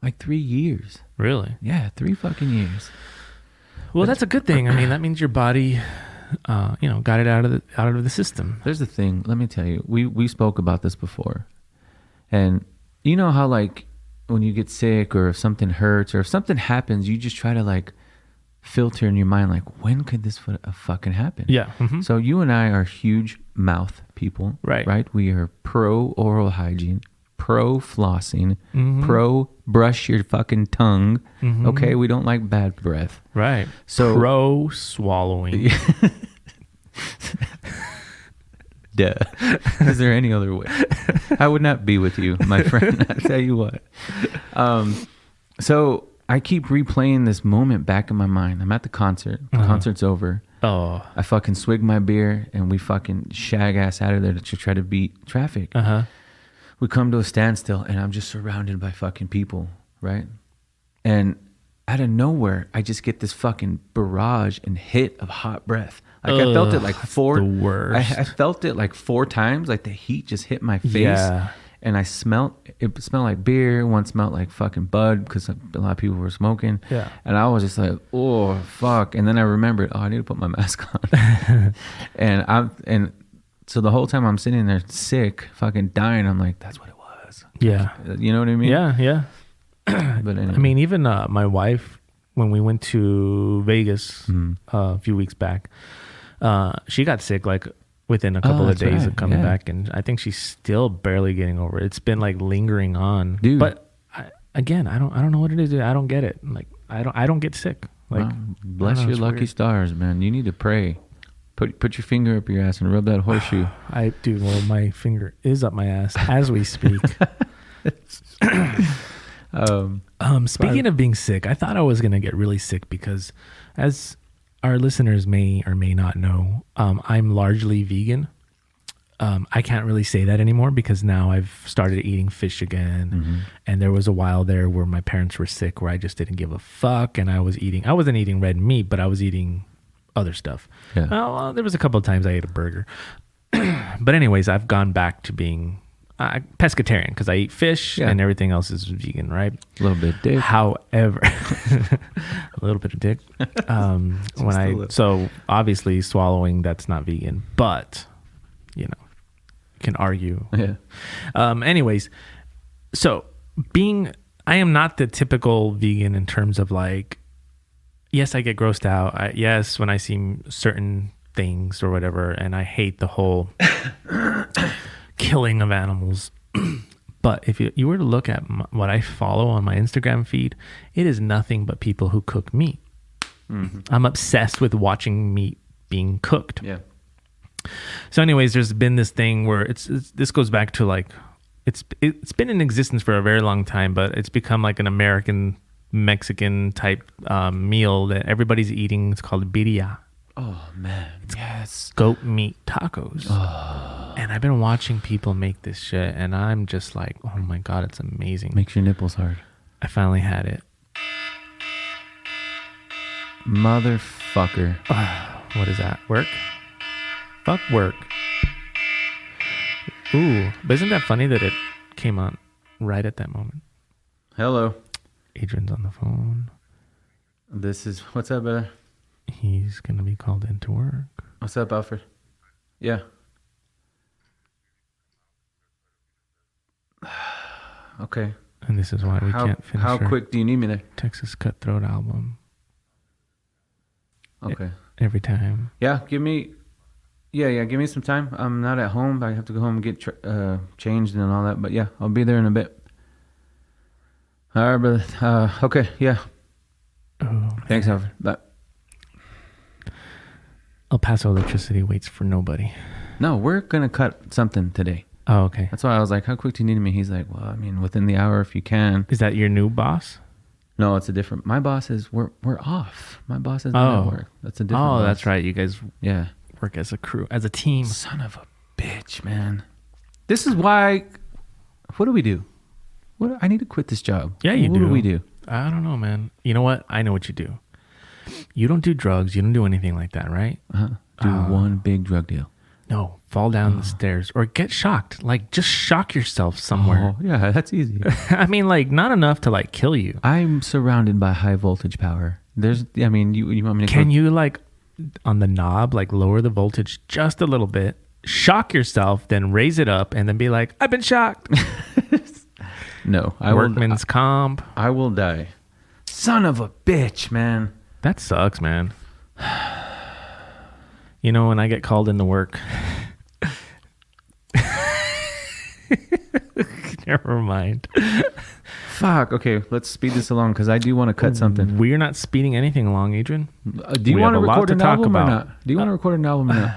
like 3 years. Really? Yeah, 3 fucking years. Well, that's a good thing. I mean, that means your body, got it out of the system. There's the thing. Let me tell you. We spoke about this before, and you know how like when you get sick or if something hurts or if something happens, you just try to like filter in your mind like when could this fucking happen? Yeah. Mm-hmm. So you and I are huge mouth people, right? We are pro oral hygiene, pro flossing, pro brush your fucking tongue. Mm-hmm. Okay, we don't like bad breath. Right. So pro swallowing. Duh. Is there any other way? I would not be with you, my friend. I tell you what. So I keep replaying this moment back in my mind. I'm at the concert. The concert's over. Oh. I fucking swig my beer and we fucking shag ass out of there to try to beat traffic. We come to a standstill and I'm just surrounded by fucking people, right? And out of nowhere, I just get this fucking barrage and hit of hot breath. Like I felt it like four. The worst. I felt it like 4 times. Like the heat just hit my face. Yeah. And it smelled like beer. One smelled like fucking bud because a lot of people were smoking. Yeah. And I was just like, oh fuck. And then I remembered, I need to put my mask on. and so the whole time I'm sitting there sick, fucking dying, I'm like, that's what it was. Yeah. You know what I mean? Yeah. But anyway. I mean, even my wife, when we went to Vegas a few weeks back, she got sick like within a couple of days of coming back, and I think she's still barely getting over it. It's been like lingering on. Dude. But I don't know what it is. I don't get it. Like I don't get sick. Like bless your lucky stars, man. You need to pray. Put your finger up your ass and rub that horseshoe. I do. Well, my finger is up my ass as we speak. Speaking of being sick, I thought I was gonna get really sick because, as our listeners may or may not know, I'm largely vegan. I can't really say that anymore because now I've started eating fish again. And there was a while there where my parents were sick where I just didn't give a fuck, and I wasn't eating red meat, but I was eating other stuff. Yeah. Well, there was a couple of times I ate a burger. But anyways, I've gone back to being pescatarian because I eat fish and everything else is vegan, right? A little bit of dick. However, a little bit of dick. So obviously swallowing, that's not vegan, but you can argue. Yeah. Anyways, so I am not the typical vegan in terms of like, yes, I get grossed out. Yes, when I see certain things or whatever, and I hate the whole killing of animals. But if you were to look at what I follow on my Instagram feed, it is nothing but people who cook meat. I'm obsessed with watching meat being cooked. Yeah. So anyways, there's been this thing where this goes back to like, it's been in existence for a very long time, but it's become like an American Mexican type meal that everybody's eating. It's called birria. Oh man, yes. Goat meat tacos. Oh. And I've been watching people make this shit, and I'm just like, oh my god, it's amazing. Makes your nipples hard. I finally had it. Motherfucker. What is that? Work? Fuck work. Ooh, but isn't that funny that it came on right at that moment? Hello. Adrian's on the phone. What's up, brother? He's going to be called into work. What's up, Alfred? Yeah. Okay. And this is why we can't finish How quick do you need me there? Texas Cutthroat album. Okay. Every time. Yeah, give me some time. I'm not at home. I have to go home and get changed and all that. But yeah, I'll be there in a bit. All right, brother. Okay, yeah. Oh, thanks, Alfred. Bye. El Paso electricity waits for nobody. No, we're going to cut something today. Oh, okay. That's why I was like, how quick do you need me? He's like, well, I mean, within the hour if you can. Is that your new boss? No, it's a different. My boss is we're off. My boss is not at work. That's a different. Oh, that's right. You guys work as a crew, as a team. Son of a bitch, man. This is why. What do we do? I need to quit this job. Yeah, you do. What do we do? I don't know, man. You know what? I know what you do. You don't do drugs. You don't do anything like that, right? Do one big drug deal. No, fall down the stairs or get shocked. Like, just shock yourself somewhere. Oh, yeah, that's easy. I mean, like, not enough to, like, kill you. I'm surrounded by high voltage power. You want me to Can you, like, on the knob, like, lower the voltage just a little bit, shock yourself, then raise it up, and then be like, I've been shocked. No. Workman's comp. I will die. Son of a bitch, man. That sucks, man. You know, when I get called into work. Never mind. Fuck. Okay, let's speed this along because I do want to cut something. We're not speeding anything along, Adrian. Do you want to record an album or not? Do you want to record an album or not?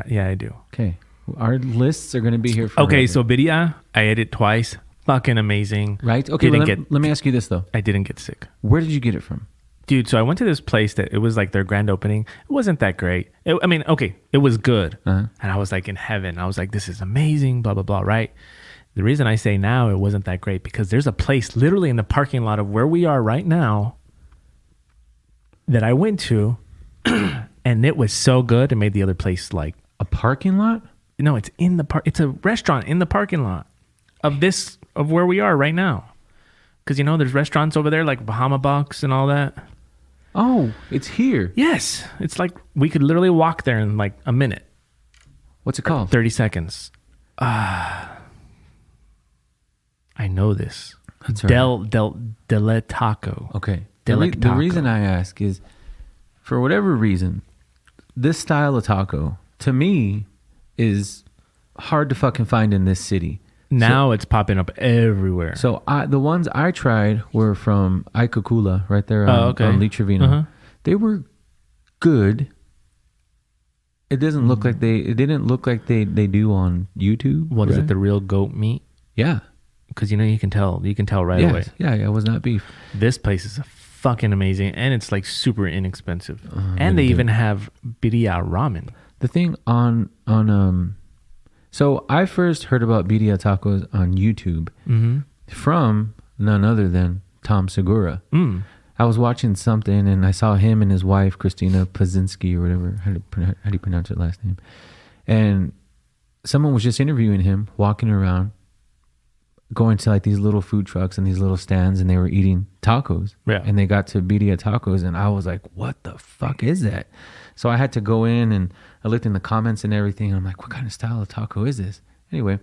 Yeah, I do. Okay. Our lists are going to be here for Okay, so Vidya, I ate it twice. Fucking amazing. Right? Okay, let me ask you this, though. I didn't get sick. Where did you get it from? Dude, so I went to this place that it was like their grand opening. It wasn't that great. It was good. And I was like in heaven. I was like, this is amazing, blah, blah, blah, right? The reason I say now it wasn't that great because there's a place literally in the parking lot of where we are right now that I went to and it was so good. It made the other place like... A parking lot? No, it's in the park. It's a restaurant in the parking lot of where we are right now. Because, there's restaurants over there like Bahama Box and all that. Oh, it's here. Yes. It's like we could literally walk there in like a minute. What's it called? 30 seconds. I know this. That's right. Dele Taco. Okay. The reason I ask is, for whatever reason, this style of taco, to me, is hard to fucking find in this city. Now it's popping up everywhere. So the ones I tried were from Aikakula, right there on Lee Trevino. Uh-huh. They were good. It didn't look like they do on YouTube. What is it? The real goat meat? Yeah, because you can tell right away. Yeah, it was not beef. This place is fucking amazing, and it's like super inexpensive. And they even have birria ramen. The thing on so I first heard about birria tacos on YouTube from none other than Tom Segura. I was watching something and I saw him and his wife, Christina Pazinski or whatever. How do you pronounce her last name? And someone was just interviewing him, walking around, going to like these little food trucks and these little stands, and they were eating tacos. Yeah. And they got to birria tacos and I was like, what the fuck is that? So I had to go in and I looked in the comments and everything. And I'm like, what kind of style of taco is this? Anyway,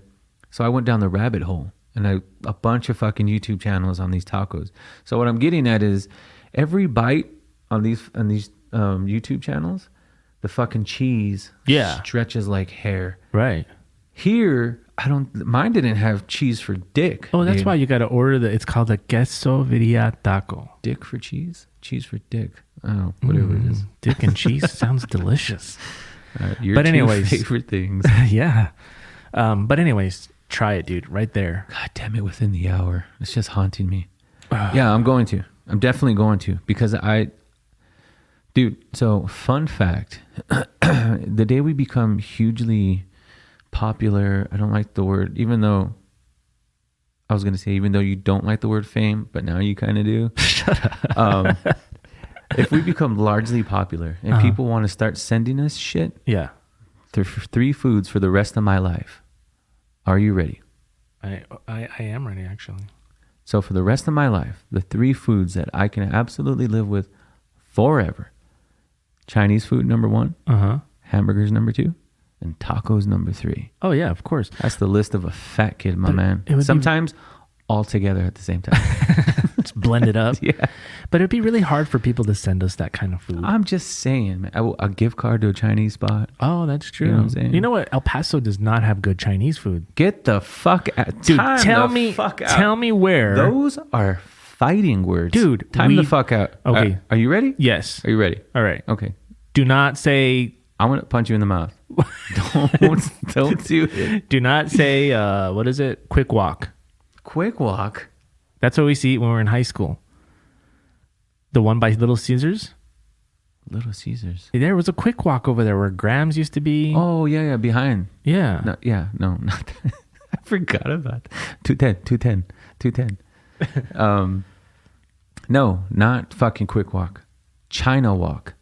so I went down the rabbit hole and a bunch of fucking YouTube channels on these tacos. So what I'm getting at is every bite on these YouTube channels, the fucking cheese stretches like hair. Right. Here, mine didn't have cheese for dick. Oh, that's why you got to order it's called a queso birria taco. Dick for cheese? Cheese for dick. Oh, whatever it is. Dick and cheese sounds delicious. Your two favorite things. Yeah. But anyways, try it, dude. Right there. God damn it, within the hour. It's just haunting me. Yeah, I'm going to. I'm definitely going to. Because dude, so fun fact. The day we become hugely popular, I don't like the word, even though you don't like the word fame, but now you kind of do. Shut up. If we become largely popular and people want to start sending us shit, three foods for the rest of my life. Are you ready? I am ready, actually. So for the rest of my life, the 3 foods that I can absolutely live with forever: Chinese food, number 1, hamburgers, number 2, and tacos, number 3. Oh yeah, of course. That's the list of a fat kid, my man. Sometimes all together at the same time. Just blend it up. Yeah. But it'd be really hard for people to send us that kind of food. I'm just saying, man. A gift card to a Chinese spot. Oh, that's true. You know what I'm saying? You know what? El Paso does not have good Chinese food. Get the fuck out. Dude, tell me where. Those are fighting words. Dude. Time the fuck out. Okay. Are you ready? Yes. Are you ready? All right. Okay. Do not say... I'm going to punch you in the mouth. Don't do it. Do not say, what is it? Quick walk. Quick walk? That's what we see when we're in high school. The one by Little Caesars? Little Caesars. There was a Quick Walk over there where Grams used to be. Oh, yeah, behind. Yeah. No, not that. I forgot about that. 210. No, not fucking Quick Walk. China Walk.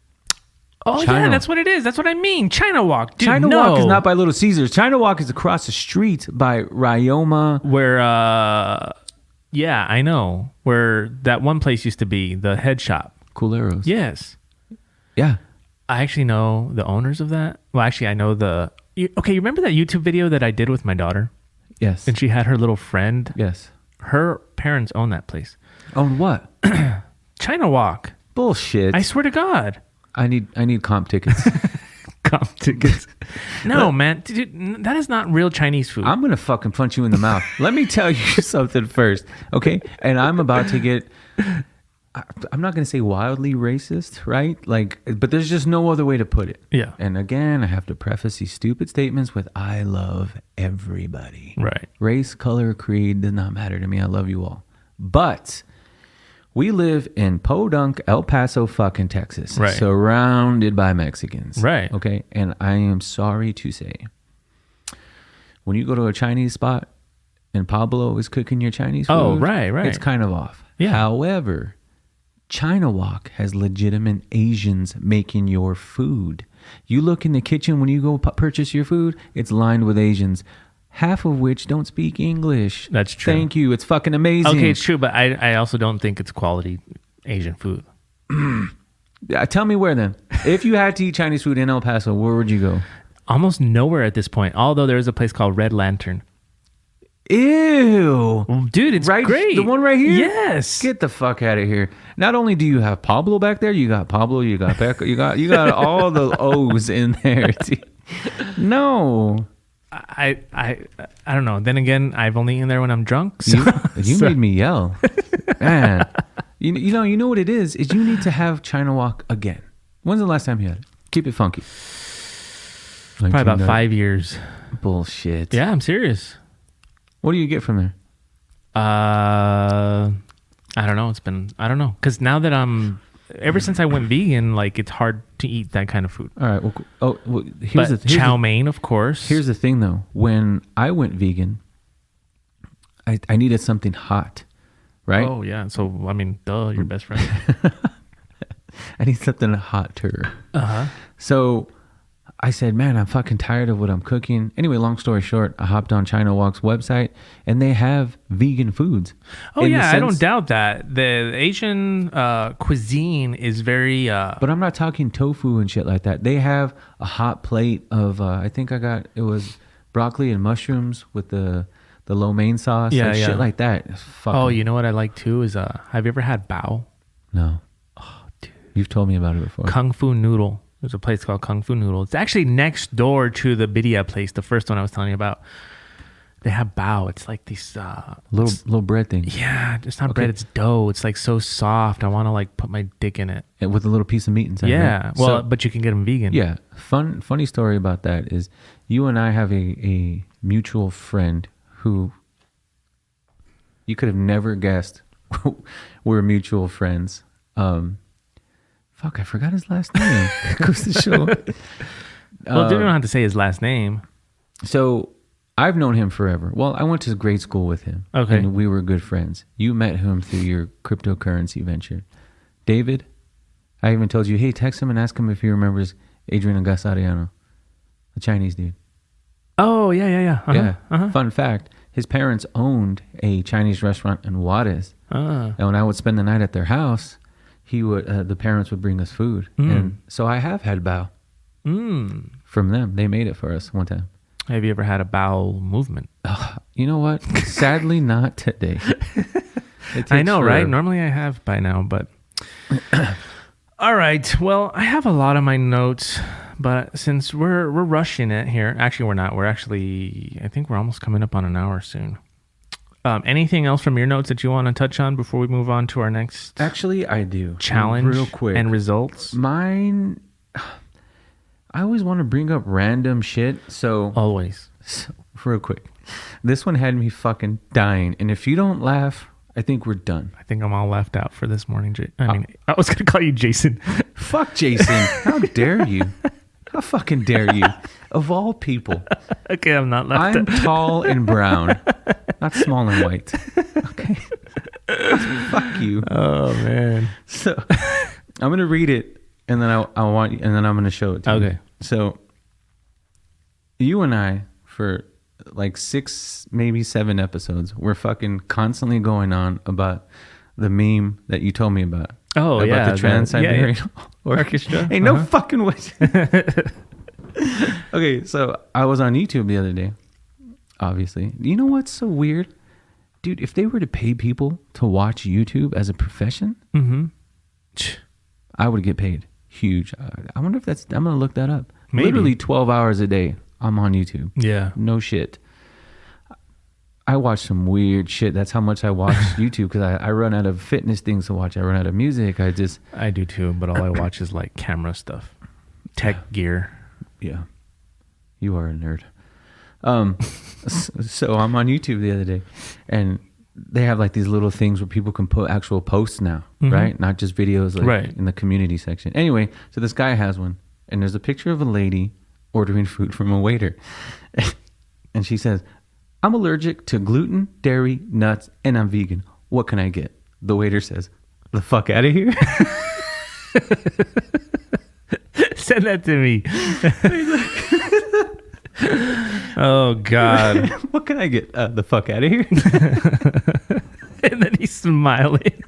Oh, yeah, that's what it is. That's what I mean. China Walk. Dude, China Walk is not by Little Caesars. China Walk is across the street by Ryoma. Where, yeah, I know. Where that one place used to be, the head shop. Culeros. Yes. Yeah. I actually know the owners of that. Well, actually, I know okay, you remember that YouTube video that I did with my daughter? Yes. And she had her little friend? Yes. Her parents own that place. Own what? China Walk. Bullshit. I swear to God. I need comp tickets. Comp tickets. No, man. Dude, that is not real Chinese food. I'm going to fucking punch you in the mouth. Let me tell you something first, okay? And I'm about to get... I'm not going to say wildly racist, right? Like, but there's just no other way to put it. Yeah. And again, I have to preface these stupid statements with I love everybody. Right. Race, color, creed, does not matter to me. I love you all. But we live in Podunk, El Paso, fucking Texas. Right. Surrounded by Mexicans. Right. Okay. And I am sorry to say, when you go to a Chinese spot and Pablo is cooking your Chinese food. Oh, right. It's kind of off. Yeah. However, China Walk has legitimate Asians making your food. You look in the kitchen when you go purchase your food, it's lined with Asians, half of which don't speak English. That's true. Thank you. It's fucking amazing. Okay, it's true, but I also don't think it's quality Asian food. Tell me where then. If you had to eat Chinese food in El Paso, where would you go? Almost nowhere at this point, although there is a place called Red Lantern. Ew. Dude, it's great. The one right here? Yes. Get the fuck out of here. Not only do you have Pablo back there, you got Pablo, you got Becca, you got all the O's in there. No. I don't know. Then again, I've only eaten there when I'm drunk. So, you made me yell. Man. You know what it is you need to have China Walk again. When's the last time you had it? Keep it funky. Probably about 5 years. Bullshit. Yeah, I'm serious. What do you get from there? I don't know. I don't know. Because now that ever since I went vegan, like it's hard to eat that kind of food. All right. Here's chow mein, of course. Here's the thing though. When I went vegan, I needed something hot, right? Oh yeah. So, I mean, duh, your best friend. I need something hotter. Uh-huh. So I said, man, I'm fucking tired of what I'm cooking. Anyway, long story short, I hopped on China Walk's website and they have vegan foods. Oh, yeah, I don't doubt that. The Asian cuisine is very... But I'm not talking tofu and shit like that. They have a hot plate of, I think it was broccoli and mushrooms with the lo mein sauce. Yeah, shit like that. Oh, you know what I like too is, have you ever had bao? No. Oh, dude. You've told me about it before. Kung Fu Noodle. There's a place called Kung Fu Noodle. It's actually next door to the Bidia place, the first one I was telling you about. They have bao. It's like these... little bread thing. Yeah, it's not bread. It's dough. It's like so soft. I want to like put my dick in it. And with a little piece of meat inside. Yeah. Right? Well, but you can get them vegan. Yeah. Funny story about that is you and I have a mutual friend who you could have never guessed we're mutual friends. Fuck, I forgot his last name. Goes to show. Well, you don't have to say his last name. So I've known him forever. Well, I went to grade school with him. Okay. And we were good friends. You met him through your cryptocurrency venture. David, I even told you, hey, text him and ask him if he remembers Adrian Agasariano, the Chinese dude. Oh, yeah. Uh-huh. Yeah. Uh-huh. Fun fact, his parents owned a Chinese restaurant in Juarez. And when I would spend the night at their house, the parents would bring us food. And so I have had bao from them. They made it for us one time. Have you ever had a bowel movement? You know what? Sadly, not today. I know, right? Normally I have by now, but... All right. Well, I have a lot of my notes, but since we're rushing it here... Actually, we're not. I think we're almost coming up on an hour soon. Anything else from your notes that you want to touch on before we move on to our next... Actually, I do. Challenge real quick. And results? Mine... I always want to bring up random shit, so... Always. So, real quick. This one had me fucking dying, and if you don't laugh, I think we're done. I think I'm all left out for this morning. I was going to call you Jason. Fuck Jason. How dare you? How fucking dare you? Of all people. Okay, I'm not left out. I'm tall and brown, not small and white. Okay. Fuck you. Oh, man. So I'm going to read it and then I want, and then I'm going to show it to you. Okay. So you and I, for like 6, maybe 7 episodes, we're fucking constantly going on about the meme that you told me about. Oh, about yeah. The Trans-Siberian Orchestra. Hey, no fucking way. Okay, so I was on YouTube the other day, obviously. You know what's so weird? Dude, if they were to pay people to watch YouTube as a profession, I would get paid huge. I wonder if that's, I'm going to look that up. Maybe. Literally 12 hours a day, I'm on YouTube. Yeah. No shit. I watch some weird shit. That's how much I watch YouTube, because I run out of fitness things to watch. I run out of music. I do too, but all I watch is like camera stuff, tech gear. Yeah. You are a nerd. So I'm on YouTube the other day, and they have like these little things where people can put actual posts now, right? Not just videos like in the community section. Anyway, so this guy has one, and there's a picture of a lady ordering food from a waiter. And she says, "I'm allergic to gluten, dairy, nuts, and I'm vegan. What can I get?" The waiter says, "The fuck out of here." Send that to me. Oh, God. What can I get? The fuck out of here. And then he's smiling.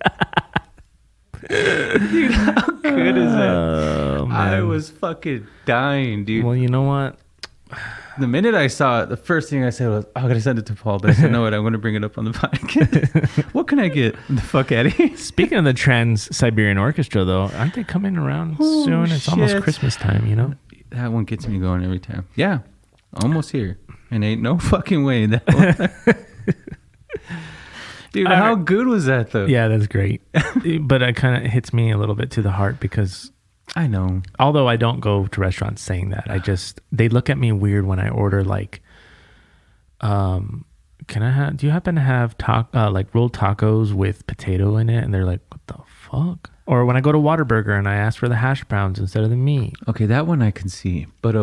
Dude, how good is that? Oh, man. I was fucking dying, dude. Well, you know what? The minute I saw it, the first thing I said was, "I'm going to send it to Paul." But I said, "No, I'm going to bring it up on the podcast." What can I get? The fuck out of here. Speaking of the Trans-Siberian Orchestra, though, aren't they coming around soon? It's almost Christmas time, you know? That one gets me going every time. Yeah, almost here. And ain't no fucking way. That Dude, how good was that, though? Yeah, that's great. But it kind of hits me a little bit to the heart, because I know. Although I don't go to restaurants saying that, they look at me weird when I order like, do you happen to have like rolled tacos with potato in it? And they're like, what the fuck? Or when I go to Whataburger and I ask for the hash browns instead of the meat. Okay, that one I can see. But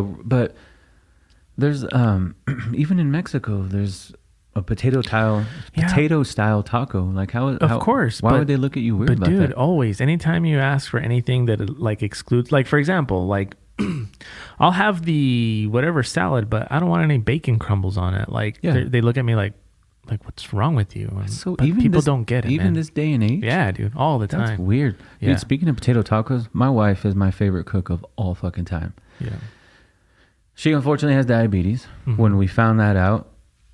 there's, even in Mexico, there's a potato style taco. Like of course. Why would they look at you weird about that? But dude, always, anytime you ask for anything that like excludes, like for example, like I'll have the whatever salad, but I don't want any bacon crumbles on it. Like they look at me like what's wrong with you? And, so people don't get it, even this day and age. Yeah, dude, all the time. That's weird. Yeah. Dude, speaking of potato tacos, my wife is my favorite cook of all fucking time. Yeah. She unfortunately has diabetes. When we found that out,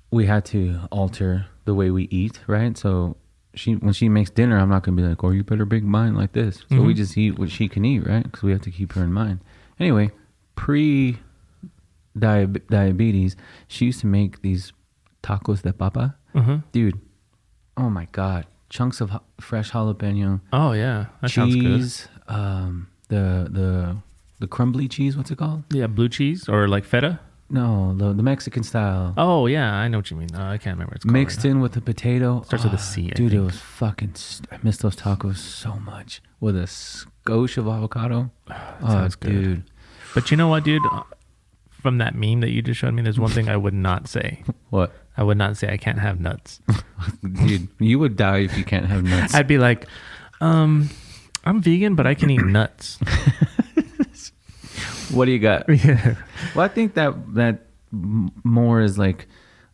we had to alter the way we eat, right? So when she makes dinner, I'm not going to be like, "Oh, you better bake mine like this." So we just eat what she can eat, right? Because we have to keep her in mind. Anyway, pre-diabetes, she used to make these tacos de papa. Dude, oh my God. Chunks of fresh jalapeno. Oh, yeah. That cheese, sounds good. The crumbly cheese, what's it called? Yeah, blue cheese or like feta? No, the Mexican style. Oh, yeah, I know what you mean. I can't remember what it's called. Mixed in with the potato. Starts with a C, dude, it was fucking... I miss those tacos so much. With a skosh of avocado. Sounds good. Dude. But you know what, dude? From that meme that you just showed me, there's one thing I would not say. What? I would not say I can't have nuts. Dude, you would die if you can't have nuts. I'd be like, I'm vegan, but I can eat nuts. What do you got? Yeah. Well, I think that more is like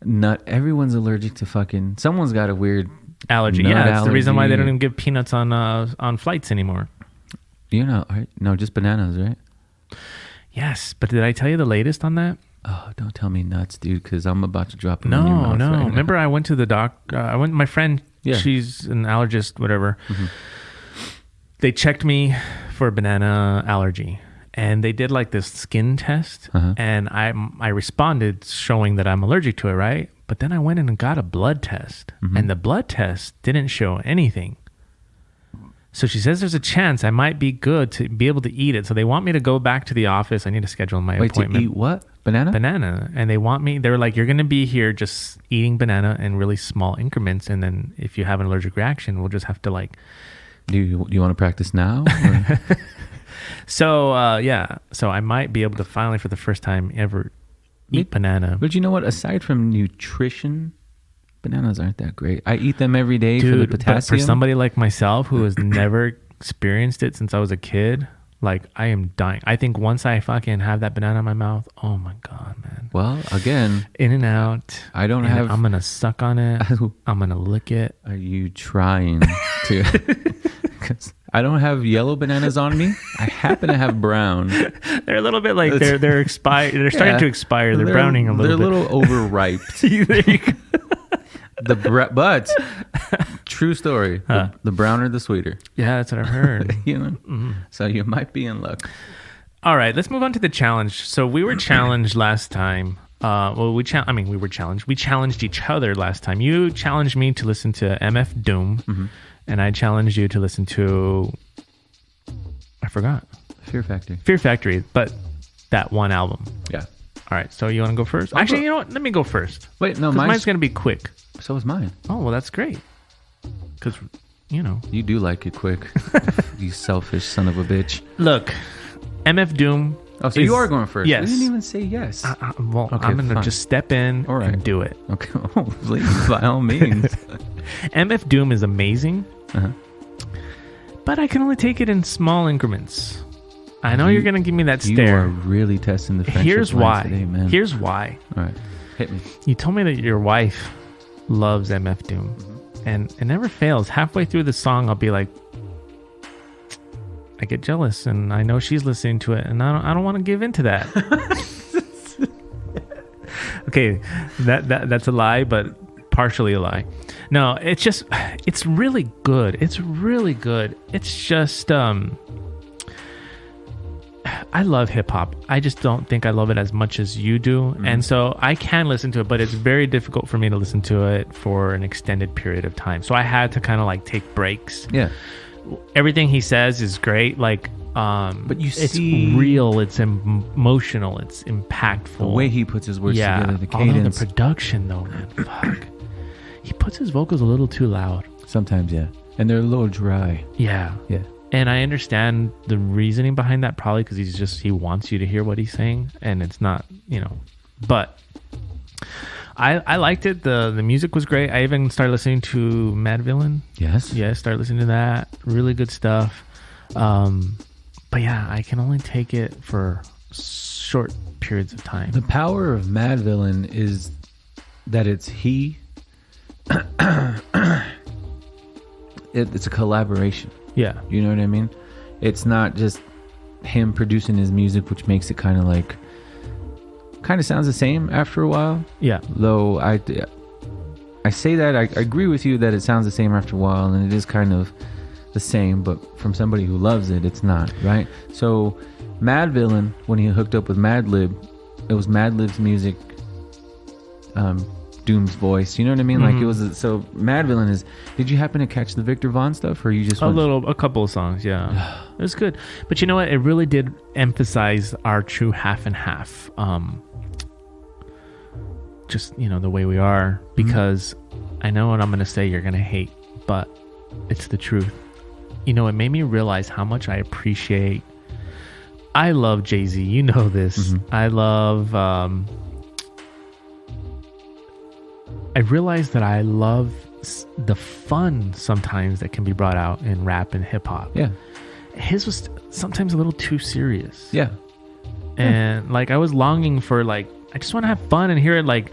nut. Everyone's allergic to fucking... Someone's got a weird allergy. Yeah, that's the reason why they don't even give peanuts on flights anymore. You know, right? No, just bananas, right? Yes, but did I tell you the latest on that? Oh, don't tell me nuts, dude, because I'm about to drop them in your mouth. No. Right, remember, I went to the doc. My friend, she's an allergist, whatever. They checked me for banana allergy. And they did like this skin test, and I responded showing that I'm allergic to it, right? But then I went in and got a blood test, and the blood test didn't show anything. So she says there's a chance I might be good to be able to eat it. So they want me to go back to the office. I need to schedule my appointment. To eat what? Banana? And they want me, they're like, you're going to be here just eating banana in really small increments. And then if you have an allergic reaction, we'll just have to like... Do you want to practice now? So, yeah. So I might be able to finally, for the first time ever, eat banana. But you know what? Aside from nutrition, bananas aren't that great. I eat them every day for the potassium. But for somebody like myself who has never experienced it since I was a kid, like I am dying. I think once I fucking have that banana in my mouth, oh my God, man. Well, again, in and out. I don't have... I'm going to suck on it. I'm going to lick it. Are you trying to... Because I don't have yellow bananas on me. I happen to have brown. They're a little bit like they're expired. They're starting to expire. They're browning a little bit. They're a little overripe. But true story. The browner, the sweeter. Yeah, that's what I've heard. You know, so you might be in luck. All right, let's move on to the challenge. So we were challenged last time. We were challenged. We challenged each other last time. You challenged me to listen to MF Doom, and I challenged you to listen to... I forgot. Fear Factory. Fear Factory, but that one album. Yeah. All right, so you want to go first? Actually, you know what? Let me go first. Wait, no, mine's going to be quick. So is mine. Oh, well, that's great. Because, you know. You do like it quick. You selfish son of a bitch. Look, MF Doom. Oh, so you are going first. Yes. You didn't even say yes. Well, okay, I'm going to just step in and do it. Okay. Oh, please, by all means. MF Doom is amazing. But I can only take it in small increments. I know you're going to give me that stare. You are really testing the friendship. Here's why. Today, man. Here's why. All right. Hit me. You told me that your wife loves MF Doom. And it never fails. Halfway through the song, I'll be like, I get jealous. And I know she's listening to it. And I don't want to give in to that. Okay. That's a lie, but partially a lie. No, it's really good. It's really good. It's just, I love hip hop. I just don't think I love it as much as you do. And so I can listen to it, but it's very difficult for me to listen to it for an extended period of time. So I had to kind of like take breaks. Yeah. Everything he says is great. Like, but it's real. It's emotional. It's impactful. The way he puts his words together, the cadence. Although the production though, man, fuck. He puts his vocals a little too loud. Sometimes, yeah. And they're a little dry. Yeah. Yeah. And I understand the reasoning behind that, probably because he wants you to hear what he's saying, and it's not, but I liked it. The music was great. I even started listening to Mad Villain. Yes. Yeah, started listening to that. Really good stuff. But yeah, I can only take it for short periods of time. The power of Mad Villain is that it's it's a collaboration. Yeah. You know what I mean? It's not just him producing his music, which makes it kind of sounds the same after a while. Yeah. Though I say that, I agree with you that it sounds the same after a while, and it is kind of the same, but from somebody who loves it, it's not, right? So Mad Villain, when he hooked up with Madlib, it was Madlib's music, Doom's voice, you know what I mean? Like it was so Mad Villain is. Did you happen to catch the Victor Vaughn stuff, or you just a couple of songs? Yeah, it was good. But you know what? It really did emphasize our true half and half. Just the way we are, because I know what I'm gonna say. You're gonna hate, but it's the truth. It made me realize how much I appreciate. I love Jay-Z. You know this. I love. I realized that I love the fun sometimes that can be brought out in rap and hip hop. Yeah. His was sometimes a little too serious. Yeah. And like I was longing for I just want to have fun and hear it like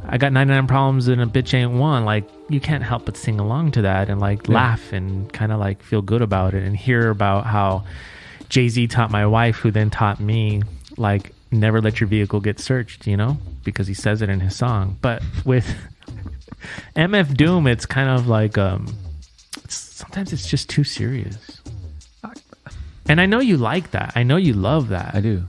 I got 99 problems and a bitch ain't one. Like you can't help but sing along to that and laugh and kind of feel good about it and hear about how Jay-Z taught my wife, who then taught me never let your vehicle get searched, because he says it in his song. But with MF Doom, it's kind of sometimes it's just too serious. And I know you like that. I know you love that. I do.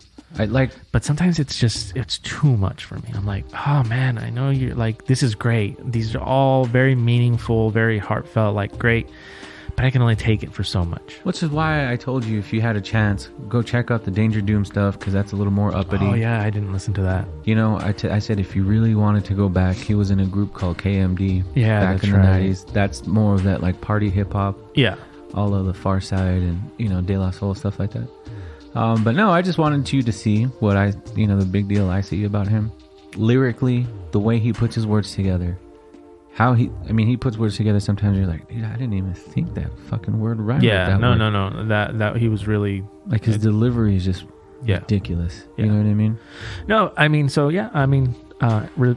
But sometimes it's too much for me. I'm like, oh man, I know you're this is great. These are all very meaningful, very heartfelt, great. but I can only take it for so much. Which is why I told you, if you had a chance, go check out the Danger Doom stuff, because that's a little more uppity. Oh yeah, I didn't listen to that. You know, I said if you really wanted to go back, he was in a group called KMD. Yeah, back in the 90s. That's more of that like party hip hop. Yeah, all of the Far Side and, you know, De La Soul, stuff like that. But no, I just wanted you to see what the big deal I see about him. Lyrically, the way he puts his words together. He puts words together. Sometimes you're like, dude, I didn't even think that fucking word right. Yeah, like no. That he was really like his delivery is just ridiculous. Yeah. You know what I mean? No, I mean, so yeah, I mean,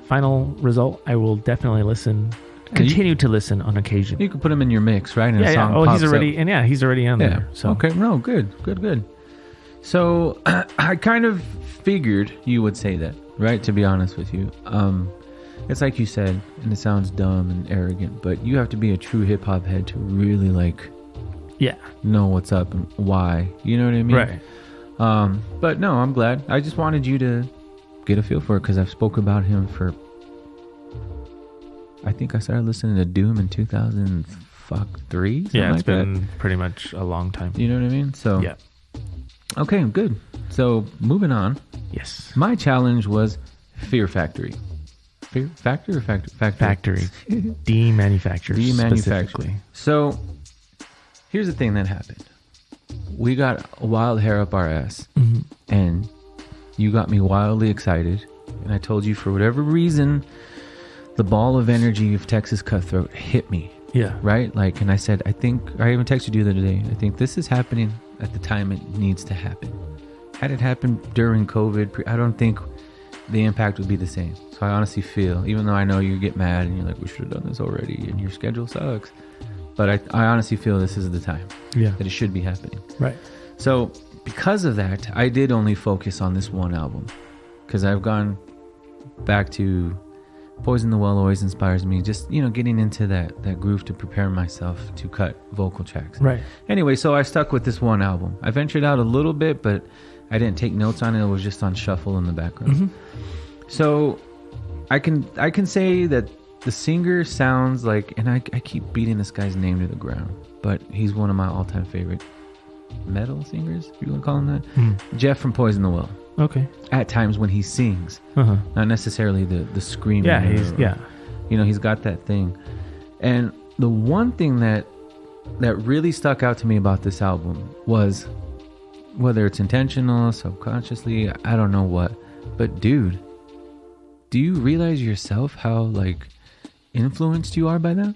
final result, I will definitely listen. Continue to listen on occasion. You can put him in your mix, right? And a song pops he's already up. He's already on there. So okay, no, good. So I kind of figured you would say that, right? To be honest with you, it's like you said, and it sounds dumb and arrogant, but you have to be a true hip hop head to really know what's up and why. You know what I mean? Right. But no, I'm glad. I just wanted you to get a feel for it, because I've spoke about him for. I think I started listening to Doom in 2003. Yeah, it's been pretty much a long time. You know what I mean? So yeah. Okay, good. So moving on. Yes. My challenge was Fear Factory. Fear Factory or Factory? Factory. Demanufactured. Demanufactured. So here's the thing that happened. We got a wild hair up our ass, and you got me wildly excited. And I told you, for whatever reason, the ball of energy of Texas Cutthroat hit me. Yeah. Right? Like, and I said, I even texted you the other day, I think this is happening at the time it needs to happen. Had it happened during COVID, I don't think the impact would be the same. So I honestly feel, even though I know you get mad and you're like, we should have done this already and your schedule sucks, but I honestly feel this is the time that it should be happening. Right. So because of that, I did only focus on this one album, because I've gone back to Poison the Well always inspires me, just, you know, getting into that groove to prepare myself to cut vocal tracks. Right. Anyway, so I stuck with this one album. I ventured out a little bit, but I didn't take notes on it. It was just on shuffle in the background. So I can say that the singer sounds like, and I keep beating this guy's name to the ground, but he's one of my all-time favorite metal singers, if you want to call him that. Jeff from Poison the Well. Okay. At times when he sings, not necessarily the screaming. Yeah, you know, he's got that thing. And the one thing that really stuck out to me about this album was, whether it's intentional, subconsciously, I don't know what, but dude, do you realize yourself how like influenced you are by that?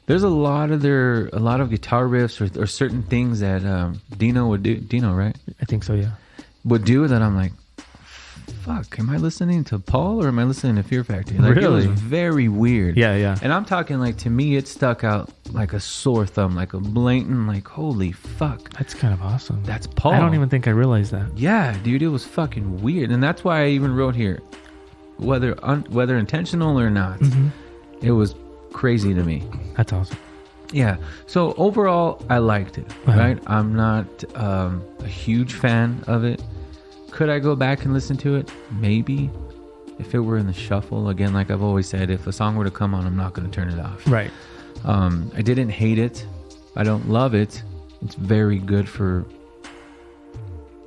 There's a lot of guitar riffs or certain things that Dino would do. Dino, right? I think so, yeah. Would do that. I'm like, fuck, am I listening to Paul or am I listening to Fear Factory? Like, really? It was very weird. Yeah. And I'm talking, like, to me, it stuck out like a sore thumb, like a blatant, like, holy fuck. That's kind of awesome. That's Paul. I don't even think I realized that. Yeah, dude, it was fucking weird. And that's why I even wrote here, whether intentional or not, it was crazy to me. That's awesome. Yeah. So overall, I liked it, right? I'm not a huge fan of it. Could I go back and listen to it? Maybe. If it were in the shuffle, again, like I've always said, if a song were to come on, I'm not going to turn it off. Right. I didn't hate it. I don't love it. It's very good for...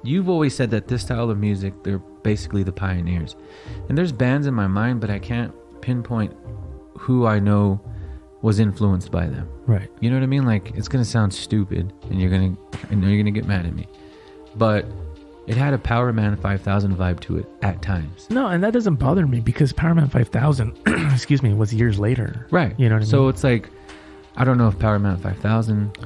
You've always said that this style of music, they're basically the pioneers. And there's bands in my mind, but I can't pinpoint who I know was influenced by them. Right. You know what I mean? Like, it's going to sound stupid and you're going to get mad at me. But it had a Power Man 5000 vibe to it at times. No, and that doesn't bother me because Power Man 5000, excuse me, was years later. Right. You know what I mean? So it's like, I don't know if Power Man 5000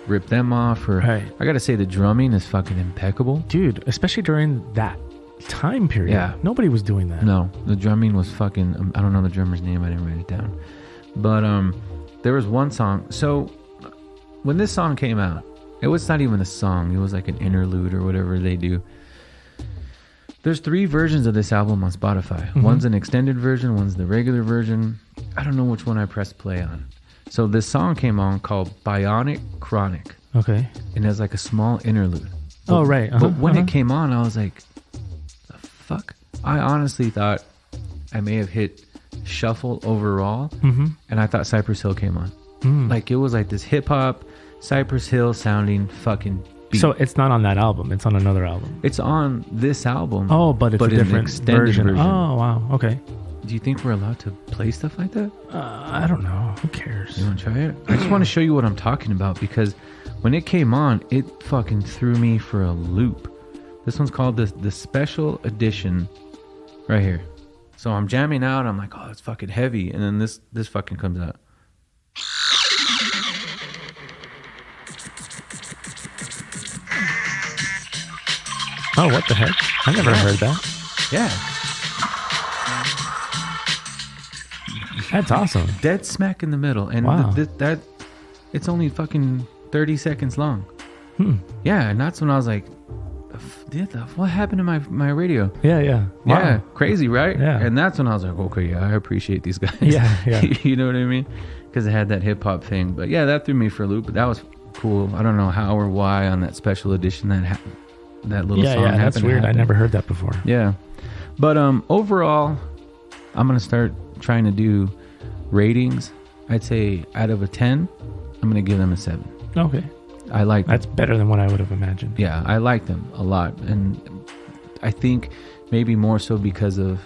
ripped them off or... Right. I got to say, the drumming is fucking impeccable. Dude, especially during that time period. Yeah. Nobody was doing that. No, the drumming was fucking... I don't know the drummer's name. I didn't write it down. But there was one song. So when this song came out, it was not even a song. It was like an interlude or whatever they do. There's 3 versions of this album on Spotify. One's an extended version. One's the regular version. I don't know which one I pressed play on. So this song came on called Bionic Chronic. Okay. And there's like a small interlude. But, right. But when it came on, I was like, the fuck? I honestly thought I may have hit shuffle overall. And I thought Cypress Hill came on. Like, it was like this hip hop. Cypress Hill sounding fucking beat. So it's not on that album. It's on another album. It's on this album. Oh, but it's a different version. Oh, wow. Okay. Do you think we're allowed to play stuff like that? I don't know. Who cares? You want to try it? I just want to show you what I'm talking about because when it came on, it fucking threw me for a loop. This one's called the Special Edition right here. So I'm jamming out. I'm like, oh, it's fucking heavy. And then this fucking comes out. Oh, what the heck? I never heard that. Yeah. That's awesome. Dead smack in the middle. And wow. that it's only fucking 30 seconds long. Yeah, and that's when I was like, what happened to my radio? Yeah. Wow. Yeah, crazy, right? Yeah. And that's when I was like, okay, yeah, I appreciate these guys. Yeah. You know what I mean? Because it had that hip hop thing. But yeah, that threw me for a loop. But that was cool. I don't know how or why on that special edition that little song happened. That's weird. I never heard that before. Yeah. But overall, I'm going to start trying to do ratings. I'd say out of a 10, I'm going to give them a 7. Okay. I like them. That's better than what I would have imagined. Yeah, I like them a lot. And I think maybe more so because of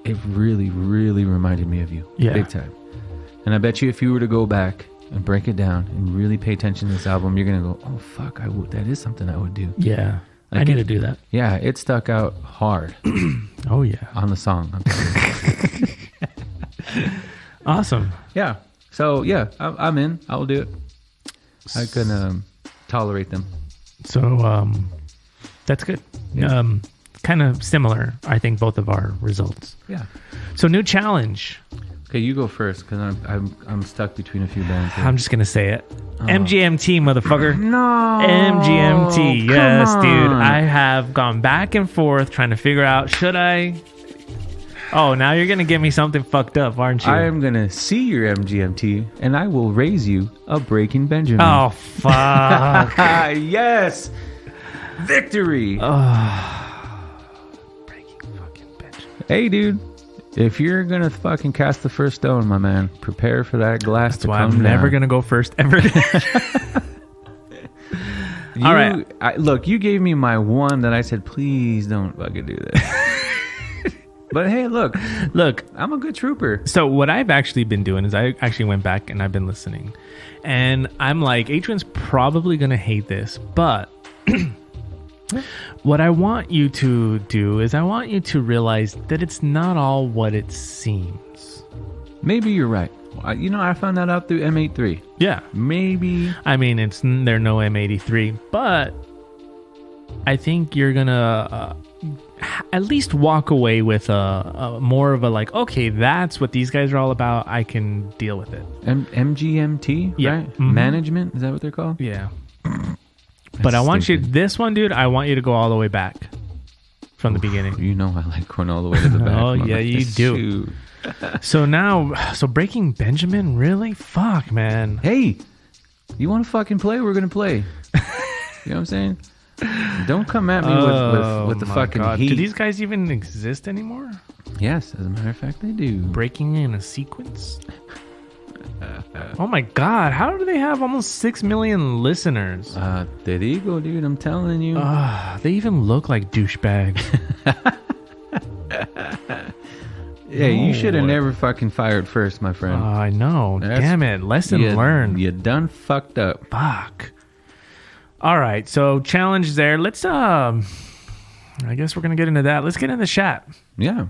it really, really reminded me of you. Yeah. Big time. And I bet you if you were to go back and break it down and really pay attention to this album, you're going to go, oh, fuck, that is something I would do. Yeah. Like I need to do that. Yeah, it stuck out hard. Oh, yeah. On the song. I'm telling you. Awesome. Yeah. So, yeah, I'm in. I'll do it. I can tolerate them. So, that's good. Yeah. Kind of similar, I think, both of our results. Yeah. So, new challenge. Okay, you go first because I'm stuck between a few bands here. I'm just going to say it. MGMT, motherfucker. No. MGMT. Yes, dude. I have gone back and forth trying to figure out, should I... Oh, now you're going to give me something fucked up, aren't you? I am going to see your MGMT, and I will raise you a Breaking Benjamin. Oh, fuck. Yes! Victory! Breaking fucking Benjamin. Hey, dude. If you're going to fucking cast the first stone, my man, prepare for that glass That's to why come I'm down. never going to go first ever. All right. Look, you gave me my one that I said, please don't fucking do that. But hey, look, I'm a good trooper. So what I've actually been doing is I actually went back and I've been listening. And I'm like, Adrian's probably going to hate this, but what I want you to do is I want you to realize that it's not all what it seems. Maybe you're right. I found that out through M83. Yeah. Maybe. I mean, they're no M83, but I think you're going to... at least walk away with a more of a like, okay, that's what these guys are all about. I can deal with it. MGMT, yeah. Right? Mm-hmm. Management, is that what they're called? Yeah. But I want you, this one, dude, I want you to go all the way back from the beginning. You know I like going all the way to the back. Oh, yeah, you do. So Breaking Benjamin, really? Fuck, man. Hey, you want to fucking play? We're going to play. You know what I'm saying? Don't come at me with the fucking heat. Do these guys even exist anymore? Yes, as a matter of fact, they do. Breaking in a sequence? Oh my God, how do they have almost 6 million listeners? There you go, dude. I'm telling you. They even look like douchebags. Yeah, you should have never fucking fired first, my friend. I know. Damn it. Lesson learned. You done fucked up. Fuck. All right, so challenge there. Let's I guess we're gonna get into that. Let's get into the chat. Yeah.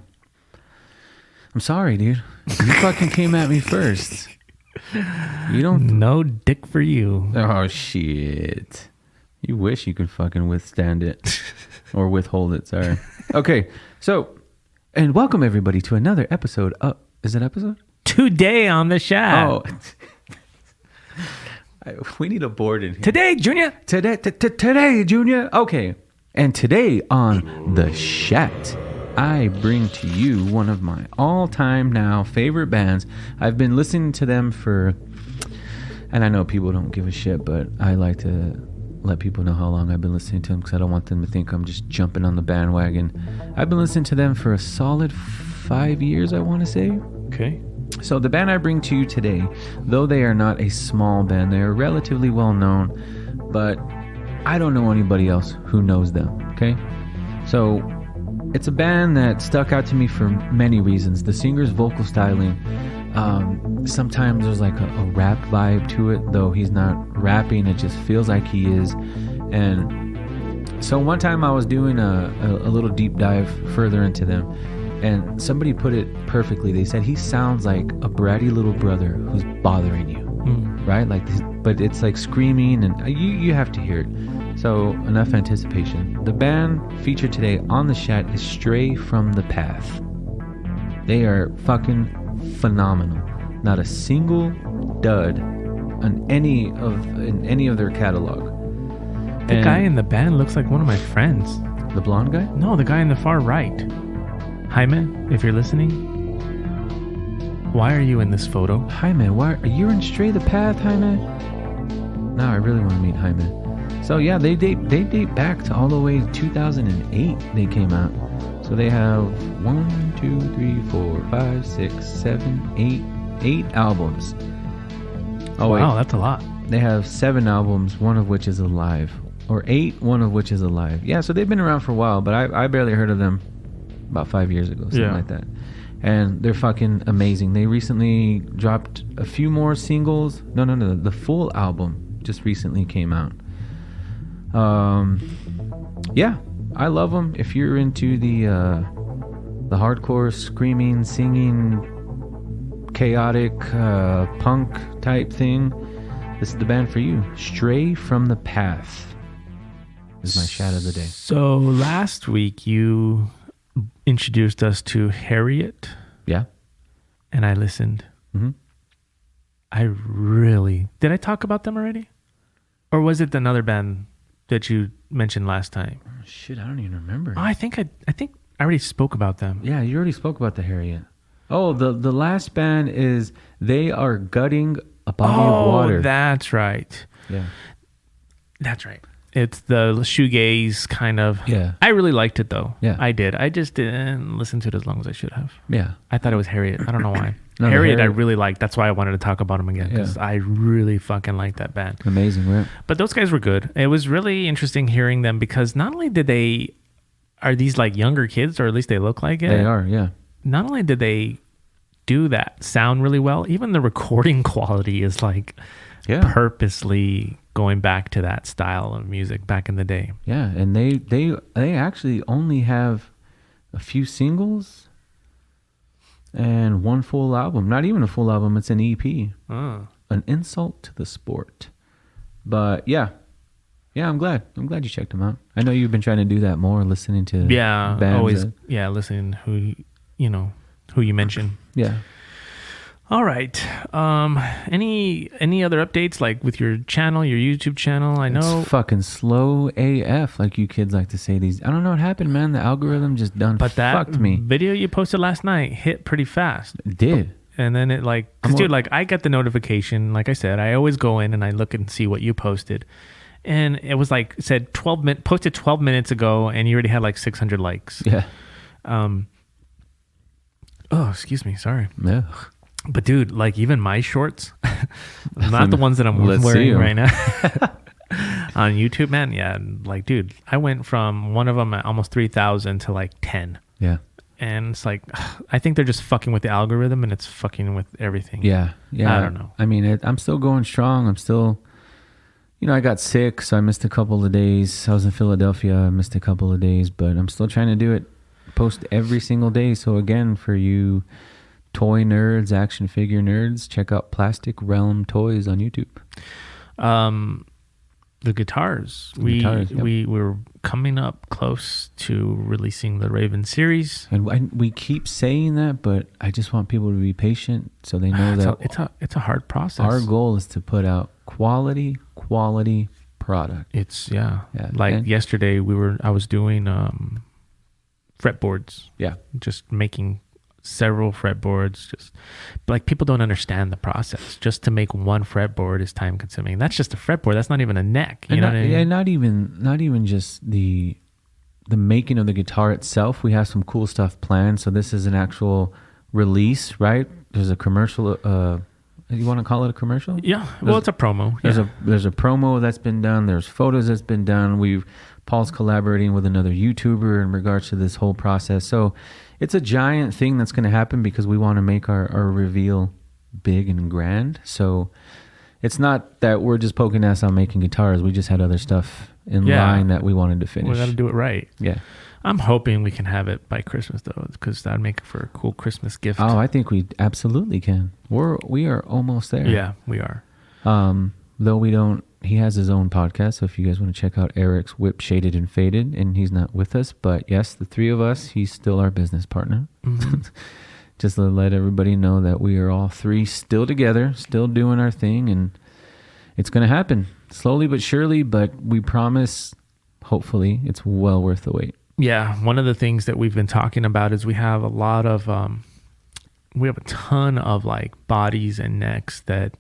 I'm sorry, dude. You fucking came at me first. You don't. No dick for you. Oh shit. You wish you could fucking withstand it, or withhold it. Sorry. Okay, so and welcome everybody to another episode. Is it episode? Today on the chat. Oh. We need a board in here. Today, Junior. Today, Junior. Okay. And today on The Chat, I bring to you one of my all-time now favorite bands. I've been listening to them and I know people don't give a shit, but I like to let people know how long I've been listening to them because I don't want them to think I'm just jumping on the bandwagon. I've been listening to them for a solid 5 years, I want to say. Okay. So the band I bring to you today, though they are not a small band, they are relatively well known, but I don't know anybody else who knows them, okay? So it's a band that stuck out to me for many reasons. The singer's vocal styling, sometimes there's like a rap vibe to it, though he's not rapping, it just feels like he is. And so one time I was doing a little deep dive further into them, and somebody put it perfectly. They said he sounds like a bratty little brother who's bothering you, right? Like, but it's like screaming, and you have to hear it. So enough anticipation. The band featured today on the chat is Stray from the Path. They are fucking phenomenal. Not a single dud in any of their catalog. The guy in the band looks like one of my friends. The blonde guy? No, the guy in the far right. Jaime, if you're listening, why are you in this photo? Jaime, why are you in Stray the Path, Jaime? Now I really want to meet Jaime. So yeah, they date back to all the way 2008 they came out. So they have 1, 2, 3, 4, 5, 6, 7, 8 albums. Oh wow, that's a lot. They have 7 albums, one of which is alive. Or 8, one of which is alive. Yeah, so they've been around for a while, but I barely heard of them about 5 years ago, something like that. And they're fucking amazing. They recently dropped a few more singles. No. The full album just recently came out. Yeah, I love them. If you're into the hardcore screaming, singing, chaotic punk type thing, this is the band for you. Stray from the Path is my shout of the day. So last week you introduced us to Harriet. Yeah. And I listened. Mm-hmm. Did I talk about them already? Or was it another band that you mentioned last time? Oh, shit, I don't even remember. Oh, I think I already spoke about them. Yeah, you already spoke about the Harriet. Oh, the last band is They Are Gutting a Body of Water. Oh, that's right. Yeah. That's right. It's the shoegaze kind of. Yeah. I really liked it though. Yeah. I did. I just didn't listen to it as long as I should have. Yeah. I thought it was Harriet. I don't know why. No, Harriet I really liked. That's why I wanted to talk about them again, because I really fucking liked that band. Amazing, right? But those guys were good. It was really interesting hearing them, because not only are these like younger kids, or at least they look like it. They are, yeah. Not only did they do that sound really well, even the recording quality is like purposely going back to that style of music back in the day. Yeah, and they actually only have a few singles and one full album. Not even a full album, it's an EP. An Insult to the Sport. But yeah, I'm glad you checked them out. I know you've been trying to do that more, listening to bands. Always listening who you mentioned. Yeah. All right. Any other updates, like with your channel, your YouTube channel? I know it's fucking slow AF, like you kids like to say. I don't know what happened, man. The algorithm just fucked me. Video you posted last night hit pretty fast. It did. And then it I get the notification. Like I said, I always go in and I look and see what you posted. And it was like, it said posted 12 minutes ago, and you already had like 600 likes. Yeah. Oh, excuse me. Sorry. Yeah. But dude, like even my shorts, not the ones that I'm wearing right now on YouTube, man. Yeah. Like, dude, I went from one of them at almost 3,000 to like 10. Yeah. And it's like, I think they're just fucking with the algorithm, and it's fucking with everything. Yeah. Yeah. I don't know. I mean, I'm still going strong. I'm still, I got sick, so I missed a couple of days. I was in Philadelphia. I missed a couple of days, but I'm still trying to do it. Post every single day. So again, for you toy nerds, action figure nerds, check out Plastic Realm Toys on YouTube. The guitars. Yep. We were coming up close to releasing the Raven series, and we keep saying that, but I just want people to be patient so they know that it's a hard process. Our goal is to put out quality product. It's yesterday I was doing fretboards. Yeah. Just making several fretboards. Just like, people don't understand the process. Just to make one fretboard is time consuming. That's just a fretboard. That's not even a neck. You know what I mean? Yeah, not even just the making of the guitar itself. We have some cool stuff planned. So this is an actual release, right? There's a commercial. You want to call it a commercial? Yeah. Well, it's a promo. Yeah. There's a promo that's been done. There's photos that's been done. Paul's collaborating with another YouTuber in regards to this whole process. So it's a giant thing that's going to happen because we want to make our reveal big and grand. So it's not that we're just poking ass on making guitars. We just had other stuff in line that we wanted to finish. We got to do it right. Yeah. I'm hoping we can have it by Christmas though, because that'd make for a cool Christmas gift. Oh, I think we absolutely can. We are almost there. Yeah, we are. Though we don't. He has his own podcast, so if you guys want to check out Eric's Whipshaded and Faded, and he's not with us, but yes, the three of us, he's still our business partner. Mm-hmm. Just to let everybody know that we are all three still together, still doing our thing, and it's going to happen slowly but surely, but we promise, hopefully, it's well worth the wait. Yeah, one of the things that we've been talking about is we have a lot of, we have a ton of like bodies and necks that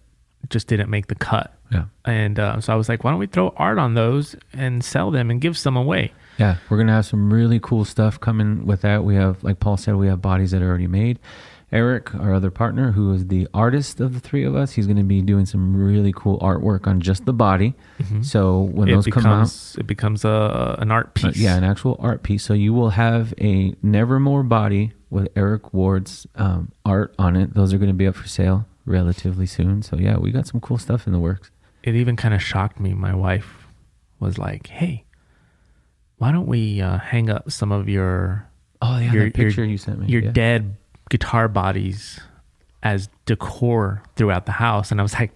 just didn't make the cut. Yeah. And so I was like, why don't we throw art on those and sell them and give some away? Yeah, we're going to have some really cool stuff coming with that. We have, like Paul said, we have bodies that are already made. Eric, our other partner, who is the artist of the three of us, he's going to be doing some really cool artwork on just the body. Mm-hmm. So when those come out, it becomes an art piece. Yeah, an actual art piece. So you will have a Nevermore body with Eric Ward's art on it. Those are going to be up for sale relatively soon. So yeah, we got some cool stuff in the works. It even kind of shocked me. My wife was like, "Hey, why don't we hang up some of your that picture you sent me, your dead guitar bodies as decor throughout the house?" And I was like,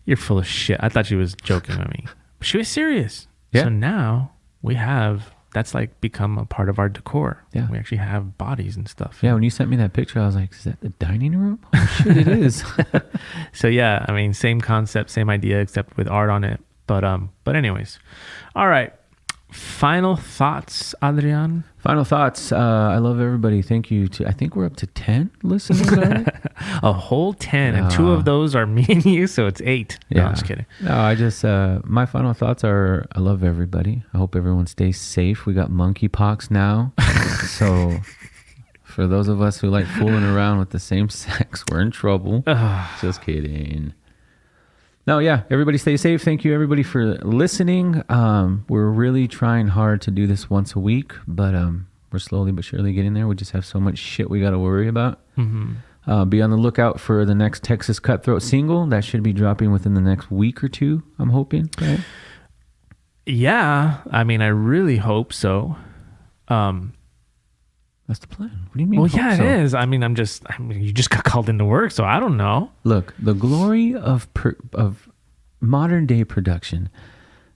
"You're full of shit." I thought she was joking with me. But she was serious. Yeah. So now that's like become a part of our decor. Yeah. We actually have bodies and stuff. Yeah. When you sent me that picture, I was like, is that the dining room? Oh shit, it is. So yeah, I mean, same concept, same idea, except with art on it. But anyways. All right. Final thoughts, Adrian? Final thoughts. I love everybody. Thank you. I think we're up to 10 listeners already. A whole 10. And 2 of those are me and you, so it's 8. No, I'm just kidding. No, I just, my final thoughts are, I love everybody. I hope everyone stays safe. We got monkeypox now. So for those of us who like fooling around with the same sex, we're in trouble. Just kidding. No, yeah, everybody stay safe. Thank you, everybody, for listening. We're really trying hard to do this once a week, but we're slowly but surely getting there. We just have so much shit we got to worry about. Mm-hmm. Be on the lookout for the next Texas Cutthroat single. That should be dropping within the next week or 2, I'm hoping. Right? Yeah, I mean, I really hope so. That's the plan. What do you mean? Well, yeah, it is. I mean, you just got called into work, so I don't know. Look, the glory of modern day production.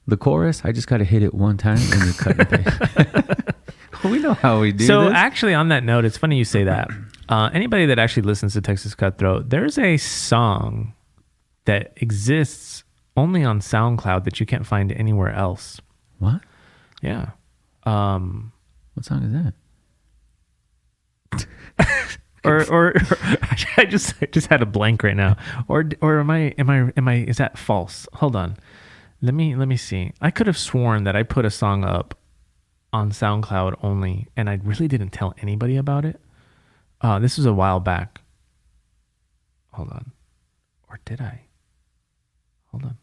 The chorus, I just got to hit it one time and you cut and paste. We know how we do So this. Actually, on that note, it's funny you say that. Anybody that actually listens to Texas Cutthroat, there's a song that exists only on SoundCloud that you can't find anywhere else. What? Yeah. What song is that? or I just had a blank right now. Or am I is that false? Hold on. Let me see. I could have sworn that I put a song up on SoundCloud only and I really didn't tell anybody about it. This was a while back. Hold on. Or did I? Hold on.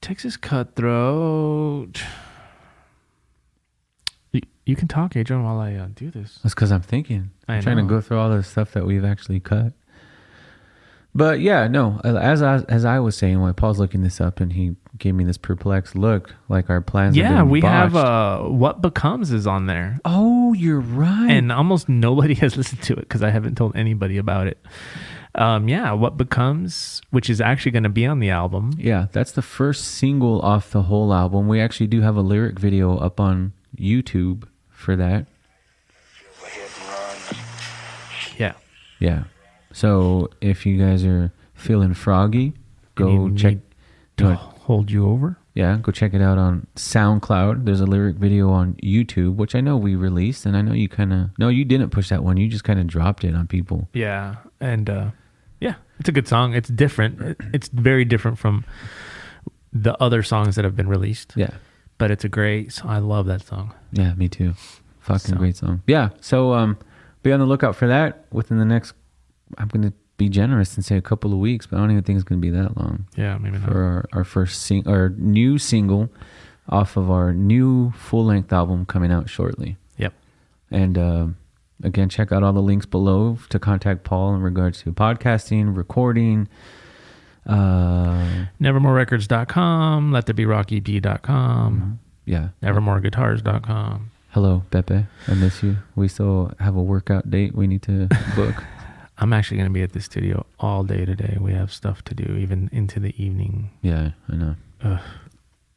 Texas Cutthroat. You can talk, Adrian, while I do this. That's because I'm thinking. I'm trying to go through all the stuff that we've actually cut. But yeah, no. As I was saying, while Paul's looking this up, and he gave me this perplexed look, like our plans. Yeah, have been we botched. have What Becomes is on there. Oh, you're right. And almost nobody has listened to it because I haven't told anybody about it. Yeah, What Becomes, which is actually going to be on the album. Yeah, that's the first single off the whole album. We actually do have a lyric video up on YouTube for that. Yeah. So if you guys are feeling froggy, go check. Hold you over? Yeah, go check it out on SoundCloud. There's a lyric video on YouTube, which I know we released, and I know you you didn't push that one. You just kind of dropped it on people. Yeah, and yeah, it's a good song. It's different. It's very different from the other songs that have been released. Yeah. But it's a great song. I love that song. Yeah, me too. Fucking great song. Yeah, so be on the lookout for that within the next, I'm going to be generous and say a couple of weeks, but I don't even think it's going to be that long. Yeah, maybe not. For our new single off of our new full-length album coming out shortly. Yep. And again, check out all the links below to contact Paul in regards to podcasting, recording. Nevermorerecords.com, letthereberockep.com. Yeah. Nevermoreguitars.com. Hello, Pepe. I miss you. We still have a workout date we need to book. I'm actually going to be at the studio all day today. We have stuff to do, even into the evening. Yeah, I know.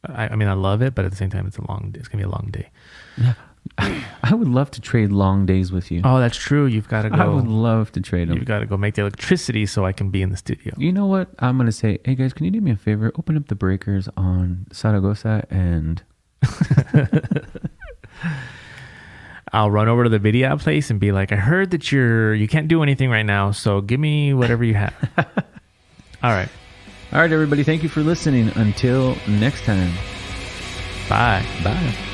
I mean, I love it, but at the same time, it's a long day. It's going to be a long day. Yeah. I would love to trade long days with you. Oh, that's true. You've got to go. I would love to trade them. You've got to go make the electricity so I can be in the studio. You know what? I'm going to say, hey guys, can you do me a favor? Open up the breakers on Zaragoza and... I'll run over to the video place and be like, I heard that you can't do anything right now, so give me whatever you have. All right. All right, everybody. Thank you for listening. Until next time. Bye. Bye.